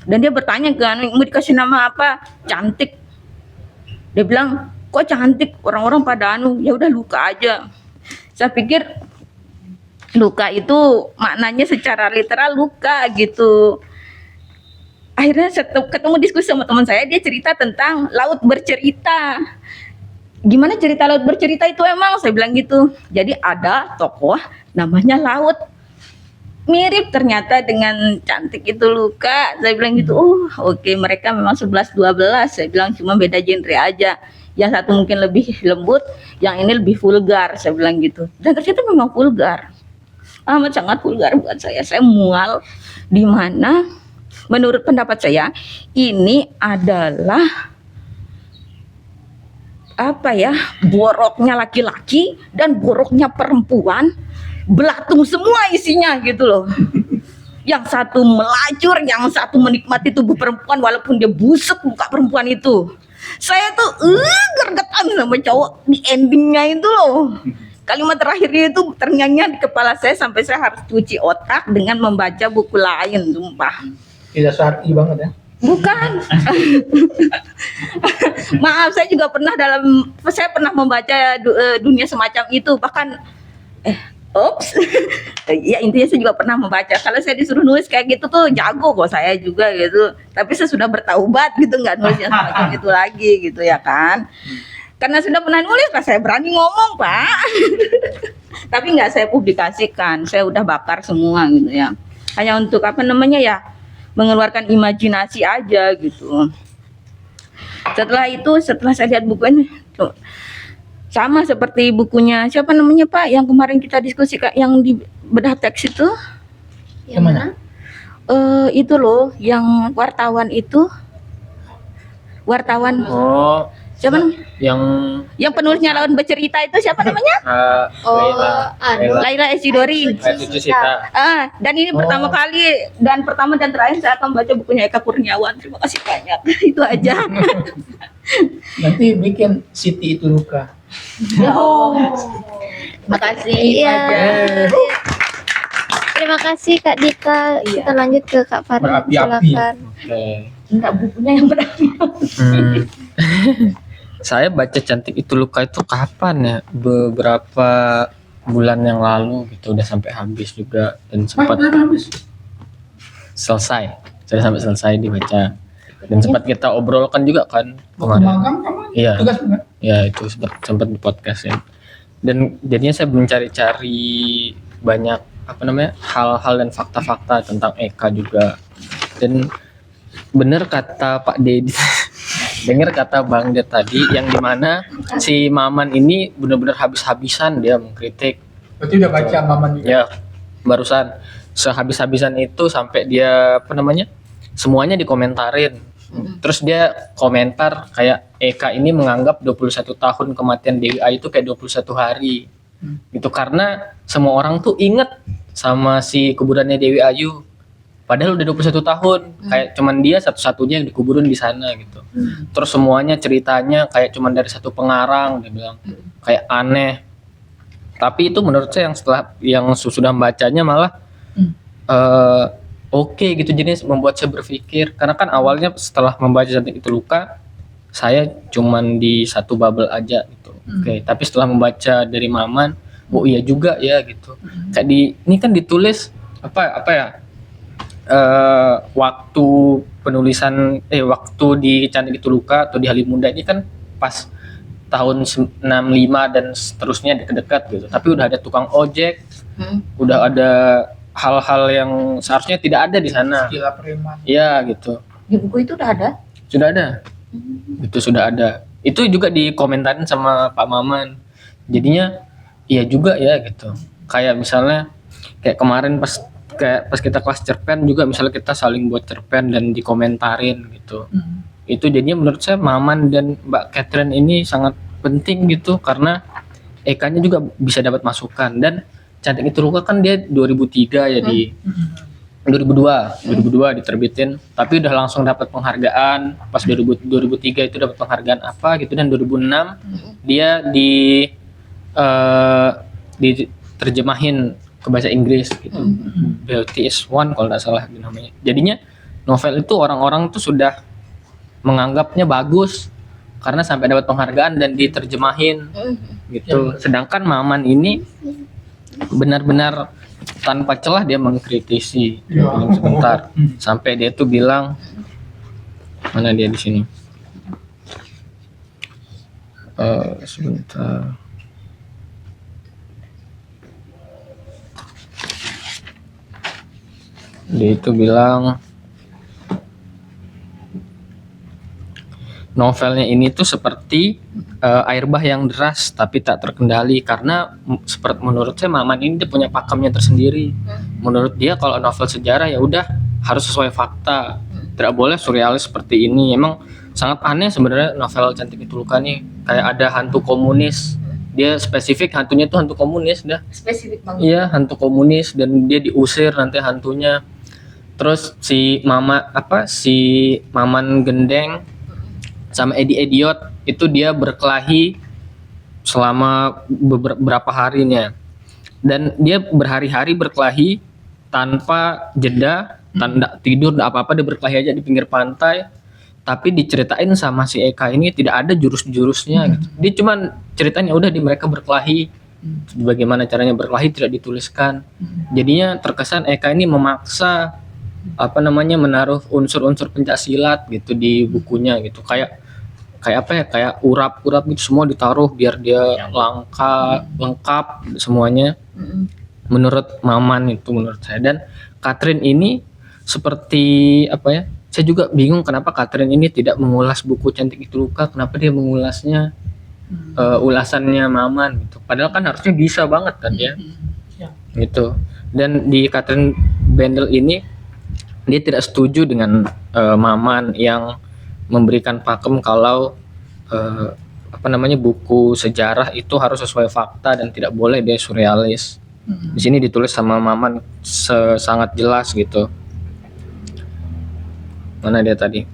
S6: Dan dia bertanya kan, mau dikasih nama apa? Cantik. Dia bilang, kok Cantik, orang-orang pada ya udah Luka aja. Saya pikir Luka itu maknanya secara literal luka gitu. Akhirnya ketemu diskusi sama teman saya, dia cerita tentang laut bercerita. Gimana cerita laut bercerita itu emang? Saya bilang gitu. Jadi ada tokoh namanya Laut. Mirip ternyata dengan Cantik Itu Luka. Saya bilang gitu, oke, mereka memang 11-12. Saya bilang cuma beda genre aja. Yang satu mungkin lebih lembut, yang ini lebih vulgar, saya bilang gitu. Dan ternyata memang vulgar. Amat sangat vulgar buat saya. Saya mual di mana menurut pendapat saya ini adalah apa ya, boroknya laki-laki dan boroknya perempuan, belatung semua isinya gitu loh. Yang satu melacur, yang satu menikmati tubuh perempuan walaupun dia busuk muka perempuan itu. Saya tuh gergetan sama cowok di endingnya itu loh. Kalimat terakhirnya itu terngiang di kepala saya sampai saya harus cuci otak dengan membaca buku lain, sumpah.
S2: Tidak syar'i banget ya.
S6: Bukan. Maaf, saya juga saya pernah membaca dunia semacam itu, bahkan ops. Ya intinya saya juga pernah membaca. Kalau saya disuruh nulis kayak gitu tuh jago kok saya juga gitu. Tapi saya sudah bertaubat gitu, nggak nulis yang semacam itu lagi gitu ya kan. Karena sudah pernah nulis, lah saya berani ngomong, Pak. Tapi nggak saya publikasikan, saya udah bakar semua gitu ya. Hanya untuk apa namanya ya, mengeluarkan imajinasi aja gitu. Setelah itu, setelah saya lihat buku ini, tuh, sama seperti bukunya siapa namanya Pak, yang kemarin kita diskusi Kak, yang di bedah teks itu,
S1: Yang mana?
S6: itu loh, yang wartawan itu, wartawan.
S7: Oh,
S6: Siapa namanya?
S7: yang
S6: Penulisnya Lawan Bercerita itu siapa namanya? Laila Esidori.
S7: itu Sita.
S6: Dan ini pertama kali dan terakhir saya akan baca bukunya Eka Kurniawan. Terima kasih banyak. Itu aja.
S2: Nanti bikin Siti Itu Luka.
S6: Terima kasih.
S1: Iya. Terima kasih Kak Dika. Kita lanjut ke Kak Farhan.
S2: Berapi-api.
S1: Silakan.
S7: Oke.
S6: Enggak, bukunya yang berapi.
S7: Saya baca Cantik Itu Luka itu kapan ya? Beberapa bulan yang lalu gitu, udah sampai habis juga dan sempat
S2: habis.
S7: selesai. Sudah sampai selesai dibaca. Dan sempat kita obrolkan juga kan kemarin.
S2: Magang kamu?
S7: Iya.
S2: Tugas bukan?
S7: Ya itu sempat di podcast ya. Dan jadinya saya mencari-cari banyak apa namanya hal-hal dan fakta-fakta tentang Eka juga. Dan benar kata Pak Dedi, dengar kata Bang Ded tadi, yang dimana si Maman ini benar-benar habis-habisan dia mengkritik.
S2: Berarti udah baca Maman juga.
S7: Ya barusan sehabis-habisan itu sampai dia apa namanya semuanya dikomentarin. Terus dia komentar kayak Eka ini menganggap 21 tahun kematian Dewi Ayu itu kayak 21 hari. Gitu karena semua orang tuh inget sama si kuburannya Dewi Ayu. Padahal udah 21 tahun, kayak cuman dia satu-satunya yang dikuburin di sana gitu. Terus semuanya ceritanya kayak cuman dari satu pengarang, dia bilang kayak aneh. Tapi itu menurut saya yang setelah yang sudah membacanya malah oke gitu, jadi membuat saya berpikir. Karena kan awalnya setelah membaca Cantik Itu Luka, saya cuman di satu bubble aja gitu. Oke, tapi setelah membaca dari Maman, oh iya juga ya gitu. Kayak ini kan ditulis apa ya? Waktu penulisan waktu di Cantik Itu Luka atau di Halimunda ini kan pas tahun 65 dan seterusnya dekat-dekat gitu. Tapi udah ada tukang ojek, udah ada hal-hal yang seharusnya tidak ada di sana.
S2: Gila preman.
S7: Iya gitu.
S6: Di buku itu udah ada?
S7: Sudah ada. Itu sudah ada. Itu juga dikomentarin sama Pak Maman. Jadinya iya juga ya gitu. Kayak misalnya kayak kemarin pas kita kelas cerpen juga, misalnya kita saling buat cerpen dan dikomentarin gitu. Itu jadinya menurut saya Maman dan Mbak Catherine ini sangat penting gitu, karena Eka-nya juga bisa dapat masukan. Dan Cantik Itu Luka kan dia 2003 ya di 2002 diterbitin, tapi udah langsung dapat penghargaan pas 2003 itu dapat penghargaan apa gitu, dan 2006 dia diterjemahin ke bahasa Inggris gitu. Beauty is One kalau nggak salah namanya. Jadinya novel itu orang-orang tuh sudah menganggapnya bagus karena sampai dapat penghargaan dan diterjemahin gitu. Sedangkan Maman ini benar-benar tanpa celah dia mengkritisi film sebentar, sampai dia tuh bilang, mana dia di sini, sebentar, dia itu bilang novelnya ini tuh seperti air bah yang deras tapi tak terkendali, karena seperti menurut saya Maman ini dia punya pakemnya tersendiri. Menurut dia kalau novel sejarah ya udah harus sesuai fakta, tidak boleh surrealis seperti ini. Emang sangat aneh sebenarnya novel Cantik Itu Luka nih, kayak ada hantu komunis. Dia spesifik hantunya tuh hantu komunis dah.
S5: Spesifik banget.
S7: Iya, hantu komunis, dan dia diusir nanti hantunya. Terus si Maman Gendeng sama Edi Ediot itu dia berkelahi selama beberapa harinya. Dan dia berhari-hari berkelahi tanpa jeda, tanpa tidur, enggak apa-apa, dia berkelahi aja di pinggir pantai. Tapi diceritain sama si Eka ini tidak ada jurus-jurusnya gitu. Dia cuman ceritanya udah di mereka berkelahi. Bagaimana caranya berkelahi tidak dituliskan. Jadinya terkesan Eka ini memaksa menaruh unsur-unsur pencaksilat gitu di bukunya gitu. Kayak apa ya? Kayak urap-urap gitu semua ditaruh biar dia lengkap semuanya. Menurut Maman itu, menurut saya. Dan Catherine ini seperti saya juga bingung kenapa Catherine ini tidak mengulas buku Cantik Itu Luka, kenapa dia mengulasnya ulasannya Maman gitu. Padahal kan harusnya bisa banget kan ya. Gitu. Dan di Catherine Bendel ini dia tidak setuju dengan Maman yang memberikan pakem kalau buku sejarah itu harus sesuai fakta dan tidak boleh dia surrealis. Di sini ditulis sama Maman sangat jelas gitu. Mana dia tadi?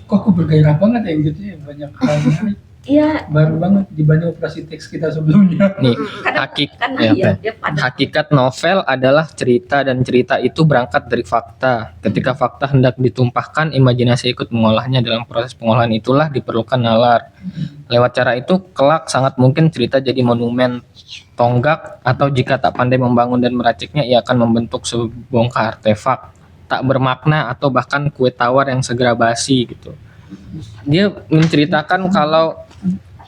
S2: Kok aku bergairah banget ya gitu ya, banyak hal menarik.
S6: Iya,
S2: Baru banget dibanding operasi teks kita sebelumnya.
S7: Nih,
S6: karena dia padat.
S7: hakikat novel adalah cerita, dan cerita itu berangkat dari fakta. Ketika fakta hendak ditumpahkan, imajinasi ikut mengolahnya. Dalam proses pengolahan itulah diperlukan nalar. Lewat cara itu, kelak sangat mungkin cerita jadi monumen tonggak, atau jika tak pandai membangun dan meraciknya, ia akan membentuk sebongkah artefak tak bermakna atau bahkan kue tawar yang segera basi gitu. Dia menceritakan kalau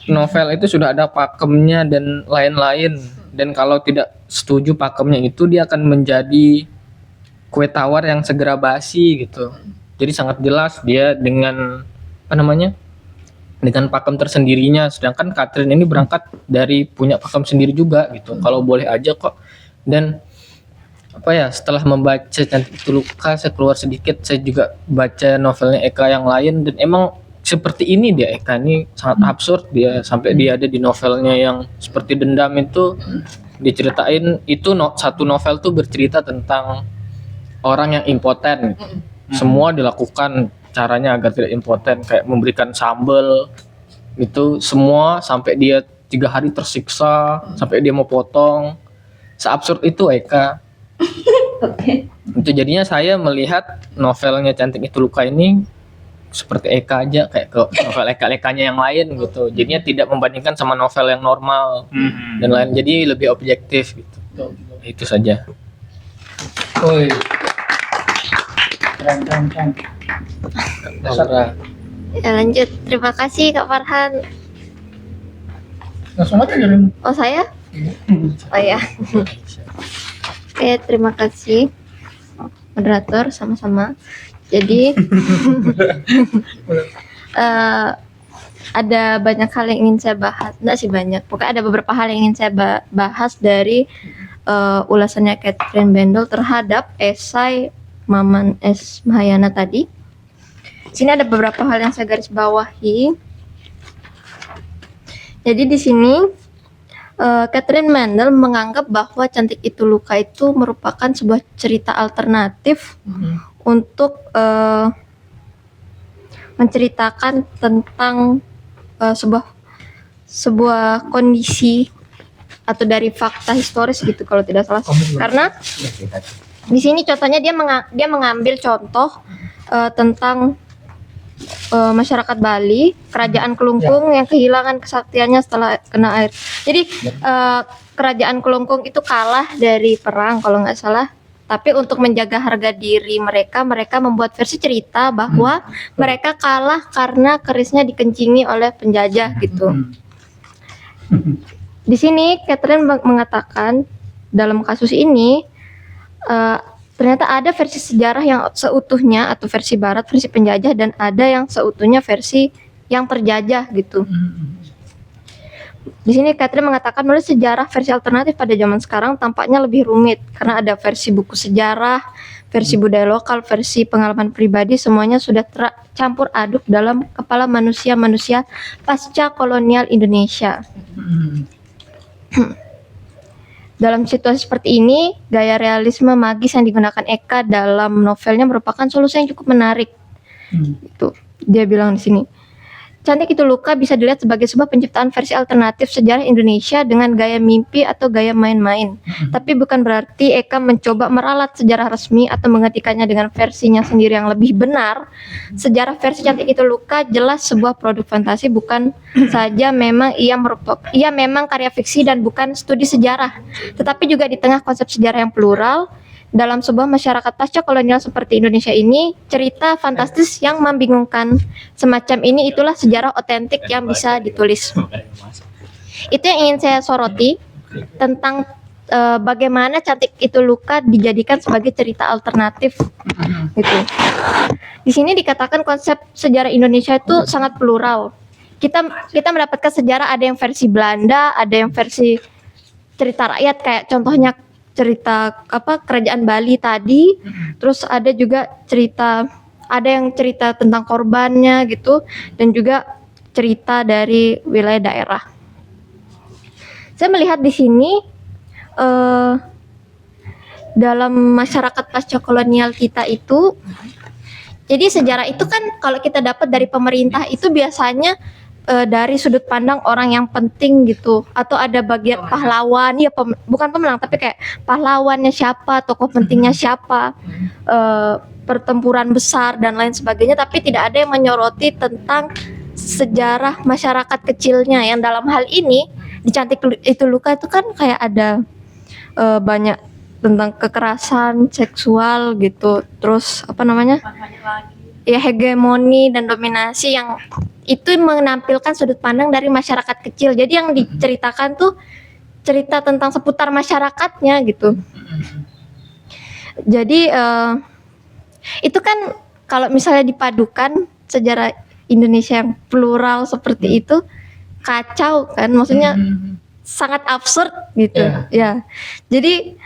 S7: novel itu sudah ada pakemnya dan lain-lain, dan kalau tidak setuju pakemnya itu dia akan menjadi kue tawar yang segera basi gitu. Jadi sangat jelas dia dengan dengan pakem tersendirinya, sedangkan Catherine ini berangkat dari punya pakem sendiri juga gitu. Kalau boleh aja kok. Dan setelah membaca Cantik Itu Luka, saya keluar sedikit, saya juga baca novelnya Eka yang lain, dan emang seperti ini dia. Eka ini sangat absurd, dia sampai dia ada di novelnya yang seperti Dendam itu diceritain itu satu novel tuh bercerita tentang orang yang impoten. Semua dilakukan caranya agar tidak impoten, kayak memberikan sambal itu semua sampai dia 3 hari tersiksa sampai dia mau potong. Seabsurd itu Eka. Itu jadinya saya melihat novelnya Cantik Itu Luka ini seperti Eka aja, kayak ke novel Eka-Ekanya yang lain gitu. Jadinya tidak membandingkan sama novel yang normal dan lain, jadi lebih objektif gitu. Itu saja.
S2: Oi. Keren.
S1: Ya lanjut. Terima kasih Kak Farhan.
S2: Langsung aja Rin.
S1: Oh saya? Oh ya. Oke, terima kasih moderator, sama-sama. Jadi ada banyak hal yang ingin saya bahas. Enggak sih banyak, pokoknya ada beberapa hal yang ingin saya bahas dari ulasannya Catherine Bendel terhadap esai Maman S. Mahayana tadi. Sini ada beberapa hal yang saya garis bawahi. Jadi di sini Catherine Bendel menganggap bahwa Cantik Itu Luka itu merupakan sebuah cerita alternatif untuk menceritakan tentang sebuah kondisi atau dari fakta historis gitu kalau tidak salah. Karena di sini contohnya dia mengambil contoh tentang masyarakat Bali, kerajaan Kelungkung yang kehilangan kesaktiannya setelah kena air. Jadi kerajaan Kelungkung itu kalah dari perang kalau nggak salah. Tapi untuk menjaga harga diri mereka membuat versi cerita bahwa mereka kalah karena kerisnya dikencingi oleh penjajah gitu. Di sini Catherine mengatakan dalam kasus ini ternyata ada versi sejarah yang seutuhnya atau versi barat, versi penjajah, dan ada yang seutuhnya versi yang terjajah gitu. Di sini Catherine mengatakan menurut sejarah versi alternatif pada zaman sekarang tampaknya lebih rumit karena ada versi buku sejarah, versi budaya lokal, versi pengalaman pribadi, semuanya sudah tercampur aduk dalam kepala manusia-manusia pasca kolonial Indonesia. Dalam situasi seperti ini, gaya realisme magis yang digunakan Eka dalam novelnya merupakan solusi yang cukup menarik. Itu dia bilang di sini. Cantik Itu Luka bisa dilihat sebagai sebuah penciptaan versi alternatif sejarah Indonesia dengan gaya mimpi atau gaya main-main. Tapi bukan berarti Eka mencoba meralat sejarah resmi atau menggantikannya dengan versinya sendiri yang lebih benar. Sejarah versi Cantik Itu Luka jelas sebuah produk fantasi, bukan saja memang ia memang karya fiksi dan bukan studi sejarah, tetapi juga di tengah konsep sejarah yang plural. Dalam sebuah masyarakat pasca kolonial seperti Indonesia ini, cerita fantastis yang membingungkan semacam ini itulah sejarah otentik yang bisa ditulis. Itu yang ingin saya soroti tentang bagaimana Cantik Itu Luka dijadikan sebagai cerita alternatif gitu. Di sini dikatakan konsep sejarah Indonesia itu sangat plural. Kita mendapatkan sejarah, ada yang versi Belanda, ada yang versi cerita rakyat kayak contohnya cerita kerajaan Bali tadi, terus ada juga ada yang cerita tentang korbannya gitu, dan juga cerita dari wilayah daerah. Saya melihat di sini dalam masyarakat pasca kolonial kita itu, jadi sejarah itu kan kalau kita dapat dari pemerintah itu biasanya dari sudut pandang orang yang penting gitu, atau ada bagian pahlawan, ya bukan pemenang tapi kayak pahlawannya siapa, tokoh pentingnya siapa, pertempuran besar dan lain sebagainya, tapi tidak ada yang menyoroti tentang sejarah masyarakat kecilnya, yang dalam hal ini di Cantik Itu Luka itu kan kayak ada banyak tentang kekerasan seksual gitu, terus ya hegemoni dan dominasi yang itu menampilkan sudut pandang dari masyarakat kecil. Jadi yang diceritakan tuh cerita tentang seputar masyarakatnya gitu. Jadi itu kan kalau misalnya dipadukan sejarah Indonesia yang plural seperti itu, kacau kan, maksudnya sangat absurd gitu. Ya. Jadi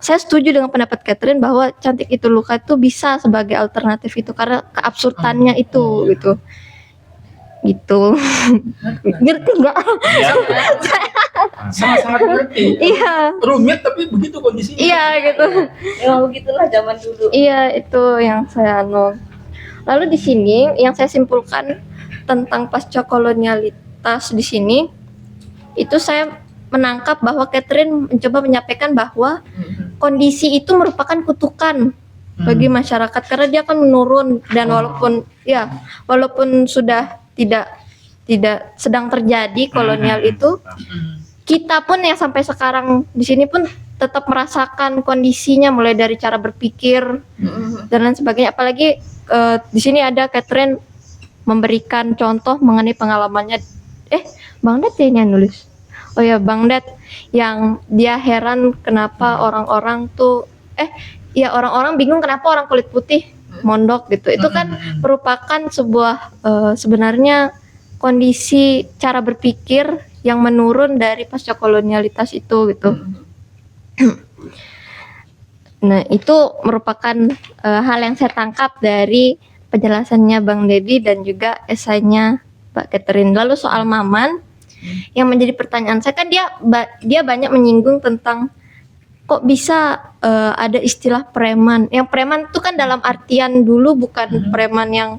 S1: saya setuju dengan pendapat Catherine bahwa Cantik Itu Luka itu bisa sebagai alternatif itu karena keabsurdannya itu gitu. Ngerti nggak?
S2: Sangat-sangat mengerti.
S1: Iya.
S2: Rumit tapi begitu kondisinya.
S1: Iya gitu.
S6: Emang begitulah zaman dulu.
S1: Iya, itu yang saya Lalu di sini yang saya simpulkan tentang pasca kolonialitas di sini, itu saya menangkap bahwa Catherine mencoba menyampaikan bahwa kondisi itu merupakan kutukan bagi masyarakat karena dia akan menurun, dan walaupun sudah tidak sedang terjadi kolonial itu, kita pun yang sampai sekarang di sini pun tetap merasakan kondisinya, mulai dari cara berpikir dan lain sebagainya. Apalagi di sini ada Catherine memberikan contoh mengenai pengalamannya. Bang Det yang nulis. Oh ya, Bang Det yang dia heran kenapa orang-orang bingung kenapa orang kulit putih mondok gitu. Itu kan merupakan sebuah sebenarnya kondisi cara berpikir yang menurun dari pasca kolonialitas itu gitu. Nah, itu merupakan hal yang saya tangkap dari penjelasannya Bang Dedi dan juga esainya Mbak Catherine. Lalu soal Maman, yang menjadi pertanyaan saya kan dia banyak menyinggung tentang kok bisa ada istilah preman. Yang preman itu kan dalam artian dulu bukan preman yang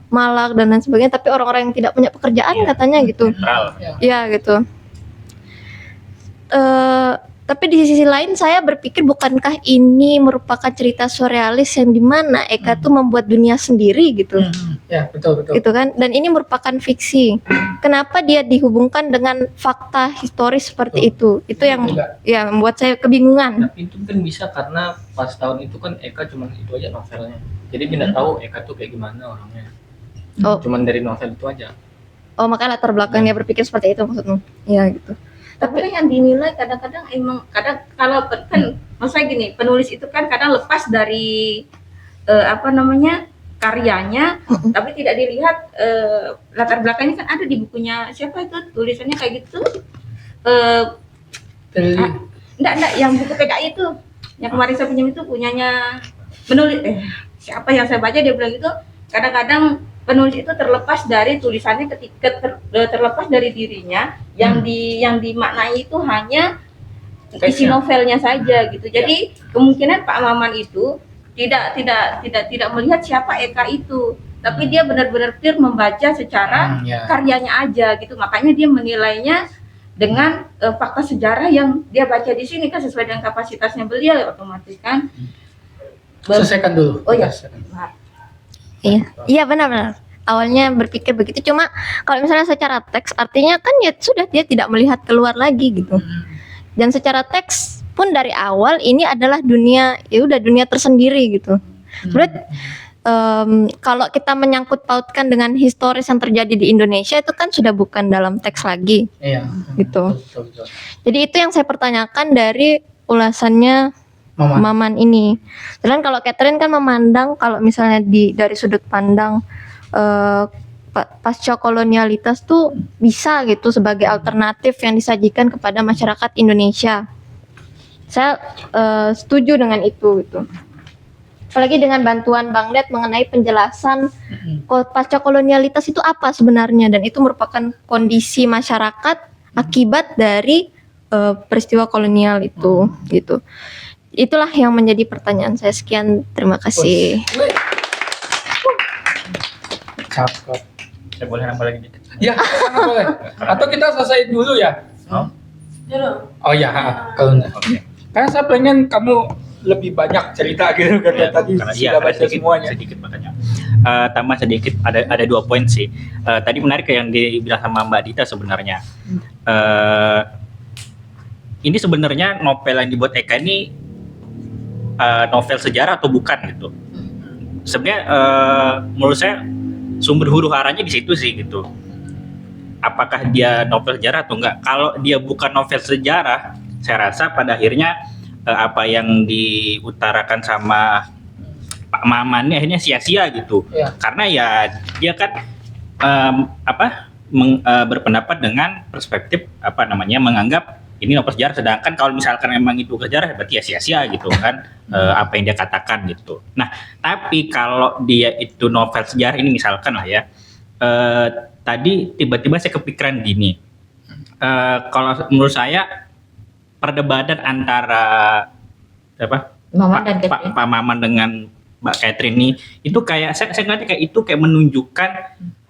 S1: malak dan lain sebagainya, tapi orang-orang yang tidak punya pekerjaan katanya gitu. Ya gitu. Tapi di sisi lain saya berpikir, bukankah ini merupakan cerita surrealis yang dimana Eka tuh membuat dunia sendiri gitu.
S2: Ya, betul.
S1: Gitu kan, dan ini merupakan fiksi. Kenapa dia dihubungkan dengan fakta historis seperti itu? Itu yang ya membuat saya kebingungan.
S7: Tapi itu kan bisa karena pas tahun itu kan Eka cuma itu aja novelnya. Jadi dia nggak tahu Eka tuh kayak gimana orangnya. Cuman dari novel itu aja.
S1: Oh, makanya latar belakang dia berpikir seperti itu maksudmu? Ya gitu.
S6: Tapi yang dinilai kadang-kadang emang kalau kan maksud saya gini, penulis itu kan kadang lepas dari karyanya, tapi tidak dilihat latar belakangnya. Kan ada di bukunya siapa itu tulisannya kayak gitu. Enggak, yang buku PKI itu, yang kemarin saya pinjam itu punyanya penulis. Siapa yang saya baca, dia bilang itu kadang-kadang penulis itu terlepas dari tulisannya, ketika terlepas dari dirinya, yang dimaknai itu hanya isi novelnya saja gitu. Jadi kemungkinan Pak Maman itu tidak melihat siapa Eka itu, tapi dia benar-benar pure membaca secara karyanya aja gitu. Makanya dia menilainya dengan fakta sejarah yang dia baca di sini kan sesuai dengan kapasitasnya beliau, otomatis kan.
S2: Selesaikan dulu.
S6: Oh ya.
S2: Selesaikan.
S1: Iya benar-benar. Awalnya berpikir begitu, cuma kalau misalnya secara teks artinya kan ya sudah, dia tidak melihat keluar lagi gitu. Dan secara teks pun dari awal ini adalah dunia, ya udah dunia tersendiri gitu. Sebenarnya kalau kita menyangkut pautkan dengan historis yang terjadi di Indonesia itu kan sudah bukan dalam teks lagi.
S2: Iya.
S1: Gitu.
S2: Betul.
S1: Jadi itu yang saya pertanyakan dari ulasannya Maman ini. Dan kalau Catherine kan memandang kalau misalnya dari sudut pandang pasca kolonialitas tuh bisa gitu sebagai alternatif yang disajikan kepada masyarakat Indonesia. Saya setuju dengan itu gitu. Apalagi dengan bantuan Bang Ded mengenai penjelasan pasca kolonialitas itu apa sebenarnya, dan itu merupakan kondisi masyarakat akibat dari peristiwa kolonial itu gitu. Itulah yang menjadi pertanyaan saya. Sekian, terima kasih.
S2: Cakep.
S3: Saya boleh nambah lagi dikit?
S2: Ya, sangat boleh. Atau kita selesai dulu ya? Oh ya, kalau enggak.
S3: Oke.
S2: Karena saya pengen kamu lebih banyak cerita gitu karena tadi
S3: Karena
S2: sudah baca semuanya.
S3: sedikit makanya. Tambah sedikit, ada 2 poin sih. Tadi menarik yang dibilang sama Mbak Dita sebenarnya. Ini sebenarnya novel yang dibuat Eka ini novel sejarah atau bukan gitu. Sebenarnya menurut saya sumber huru haranya di situ sih gitu. Apakah dia novel sejarah atau enggak? Kalau dia bukan novel sejarah, saya rasa pada akhirnya apa yang diutarakan sama Pak Maman ini akhirnya sia-sia gitu.
S2: Iya.
S3: Karena ya dia kan berpendapat dengan perspektif menganggap ini novel sejarah, sedangkan kalau misalkan memang itu sejarah berarti ya sia-sia gitu kan apa yang dia katakan gitu. Nah, tapi kalau dia itu novel sejarah ini misalkan lah ya, tadi tiba-tiba saya kepikiran gini, kalau menurut saya perdebatan antara
S5: Maman dan Catherine.
S3: Pak Maman dengan Mbak Catherine ini itu kayak saya ngeliatnya kayak itu kayak menunjukkan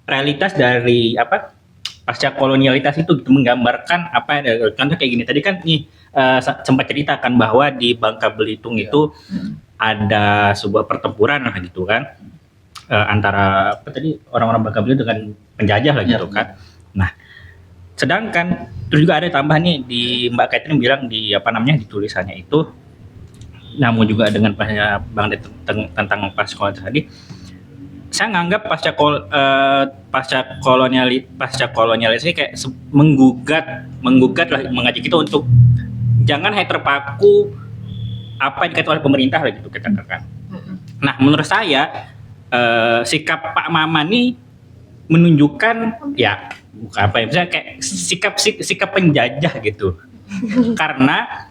S3: realitas dari pasca kolonialitas itu gitu, menggambarkan contoh kayak gini tadi kan nih sempat ceritakan bahwa di Bangka Belitung itu ada sebuah pertempuran lah gitu kan antara orang-orang Bangka Belitung dengan penjajah lah gitu kan. Nah, sedangkan terus juga ada tambahan nih di Mbak Catherine bilang di di tulisannya itu, namun juga dengan Bang Ded tentang pasca kolonialitas tadi, saya nganggap pasca kolonialis ini kayak menggugat lah, mengajak kita untuk jangan hanya terpaku apa yang dikatakan oleh pemerintah lah gitu kita katakan. Nah, menurut saya sikap Pak Maman ini menunjukkan ya bukan misalnya kayak sikap penjajah gitu. Karena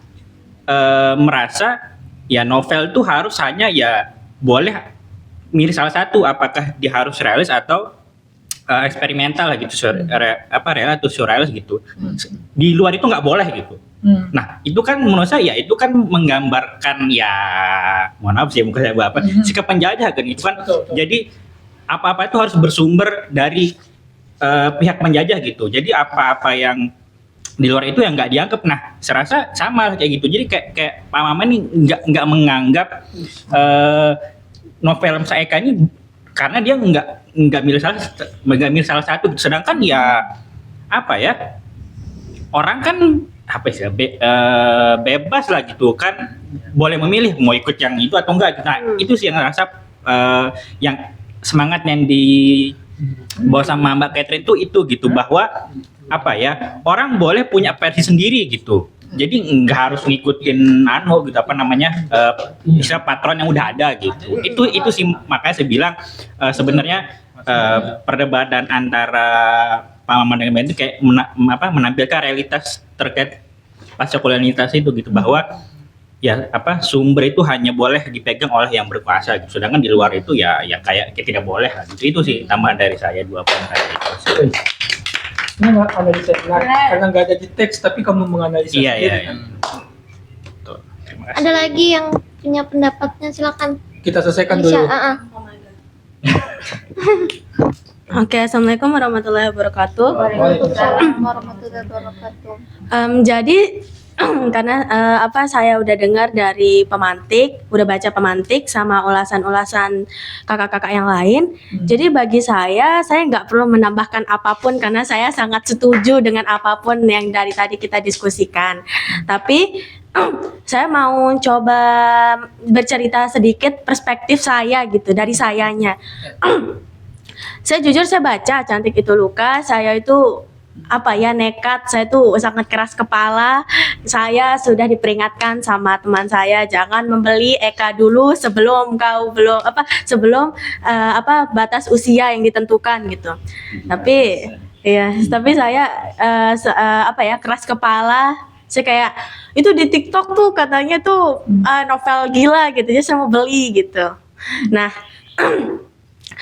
S3: merasa ya novel itu harus hanya ya boleh milih salah satu, apakah dia harus realis atau eksperimental gitu, real atau surrealis gitu. Di luar itu nggak boleh gitu. Nah, itu kan menurut saya itu kan menggambarkan ya, mohon maaf sih bukan saya apa, sikap penjajah kan itu kan. Jadi apa-apa itu harus bersumber dari pihak penjajah gitu. Jadi apa-apa yang di luar itu yang nggak dianggap. Nah, saya rasa sama kayak gitu. Jadi kayak Pak Maman ini nggak menganggap novel saya Eka ini karena dia nggak milih salah satu. Sedangkan ya orang kan bebas lah gitu kan, boleh memilih mau ikut yang itu atau enggak. Nah, itu sih yang rasa yang semangat yang dibawa sama Mbak Catherine itu gitu, bahwa orang boleh punya versi sendiri gitu. Jadi nggak harus ngikutin gitu apa namanya istilah patron yang udah ada gitu. Itu sih makanya saya bilang sebenarnya perdebatan antara Pak Maman dengan Ben itu kayak menampilkan realitas terkait pascakolonialitas itu gitu, bahwa ya sumber itu hanya boleh dipegang oleh yang berkuasa gitu. Sedangkan di luar itu ya kayak tidak boleh lah gitu. Itu sih tambahan dari saya 2 poin tadi itu.
S2: Ini nggak analisa karena nggak ada di teks, tapi kamu menganalisa
S3: Iya.
S2: kan?
S3: Tuh, terima kasih.
S1: Ada lagi yang punya pendapatnya, silakan.
S2: Kita selesaikan
S1: Bisa,
S2: dulu.
S8: Oke, assalamualaikum warahmatullahi wabarakatuh.
S1: Waalaikumsalam warahmatullahi wabarakatuh.
S8: Jadi karena saya udah dengar dari pemantik, udah baca pemantik sama ulasan-ulasan kakak-kakak yang lain. Jadi bagi saya nggak perlu menambahkan apapun karena saya sangat setuju dengan apapun yang dari tadi kita diskusikan. Tapi saya mau coba bercerita sedikit perspektif saya gitu, dari sayanya. Saya jujur saya baca Cantik Itu Luka, saya itu nekat, saya tuh sangat keras kepala. Saya sudah diperingatkan sama teman saya, jangan membeli Eka dulu sebelum batas usia yang ditentukan gitu. Tapi saya keras kepala. Saya kayak itu di TikTok tuh katanya tuh novel gila gitu, jadi saya mau beli gitu. Nah,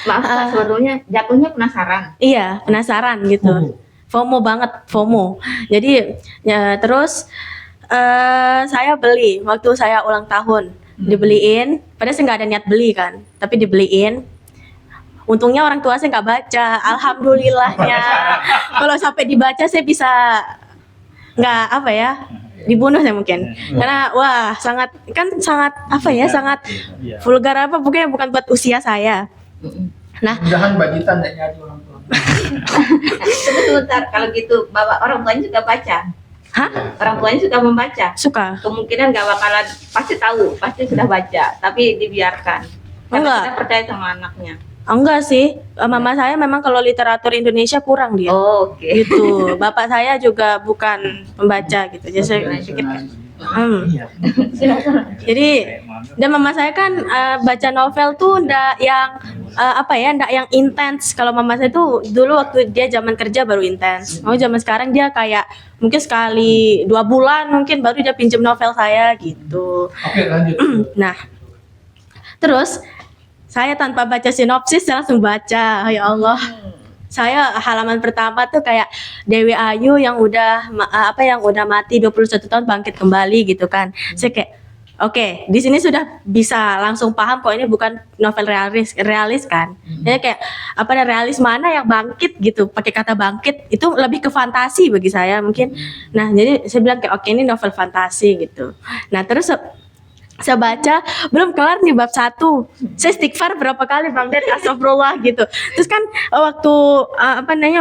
S5: Maaf Kak, sebetulnya jatuhnya penasaran.
S8: iya penasaran gitu. FOMO banget, FOMO. Jadi terus saya beli waktu saya ulang tahun, dibeliin. Padahal saya nggak ada niat beli kan, tapi dibeliin. Untungnya orang tua saya nggak baca, alhamdulillahnya. Kalau sampai dibaca saya bisa dibunuh saya mungkin. Karena sangat sangat vulgar bukan buat usia saya. Nah,
S2: Mudahan bajitan dan nyari orang tua.
S6: Sebentar, kalau gitu bapak orang tuanya suka baca.
S8: Hah?
S6: Orang tuanya suka membaca.
S8: Suka?
S6: Kemungkinan nggak bakalan, pasti tahu, pasti sudah baca, tapi dibiarkan. Karena
S8: Enggak.
S6: sudah percaya sama anaknya.
S8: Enggak sih, mama saya memang kalau literatur Indonesia kurang dia.
S6: Oh, oke.
S8: Gitu. Bapak saya juga bukan pembaca gitu. Jadi saya pikir jadi dan mama saya kan baca novel tuh ndak yang ndak yang intens. Kalau mama saya tuh dulu waktu dia zaman kerja baru intens. Zaman sekarang dia kayak mungkin sekali 2 bulan mungkin baru dia pinjem novel saya gitu.
S2: Oke, lanjut.
S8: Nah, terus saya tanpa baca sinopsis saya langsung baca. Ya Allah. Saya halaman pertama tuh kayak Dewi Ayu yang udah mati 21 tahun bangkit kembali gitu kan. Saya kayak oke, di sini sudah bisa langsung paham kok ini bukan novel realis kan. Jadi kayak realis mana yang bangkit gitu, pakai kata bangkit itu lebih ke fantasi bagi saya mungkin. Nah, jadi saya bilang kayak oke ini novel fantasi gitu. Nah, terus saya baca belum kelar nih bab 1. Saya istighfar berapa kali Bang Den, astagfirullah gitu. Terus kan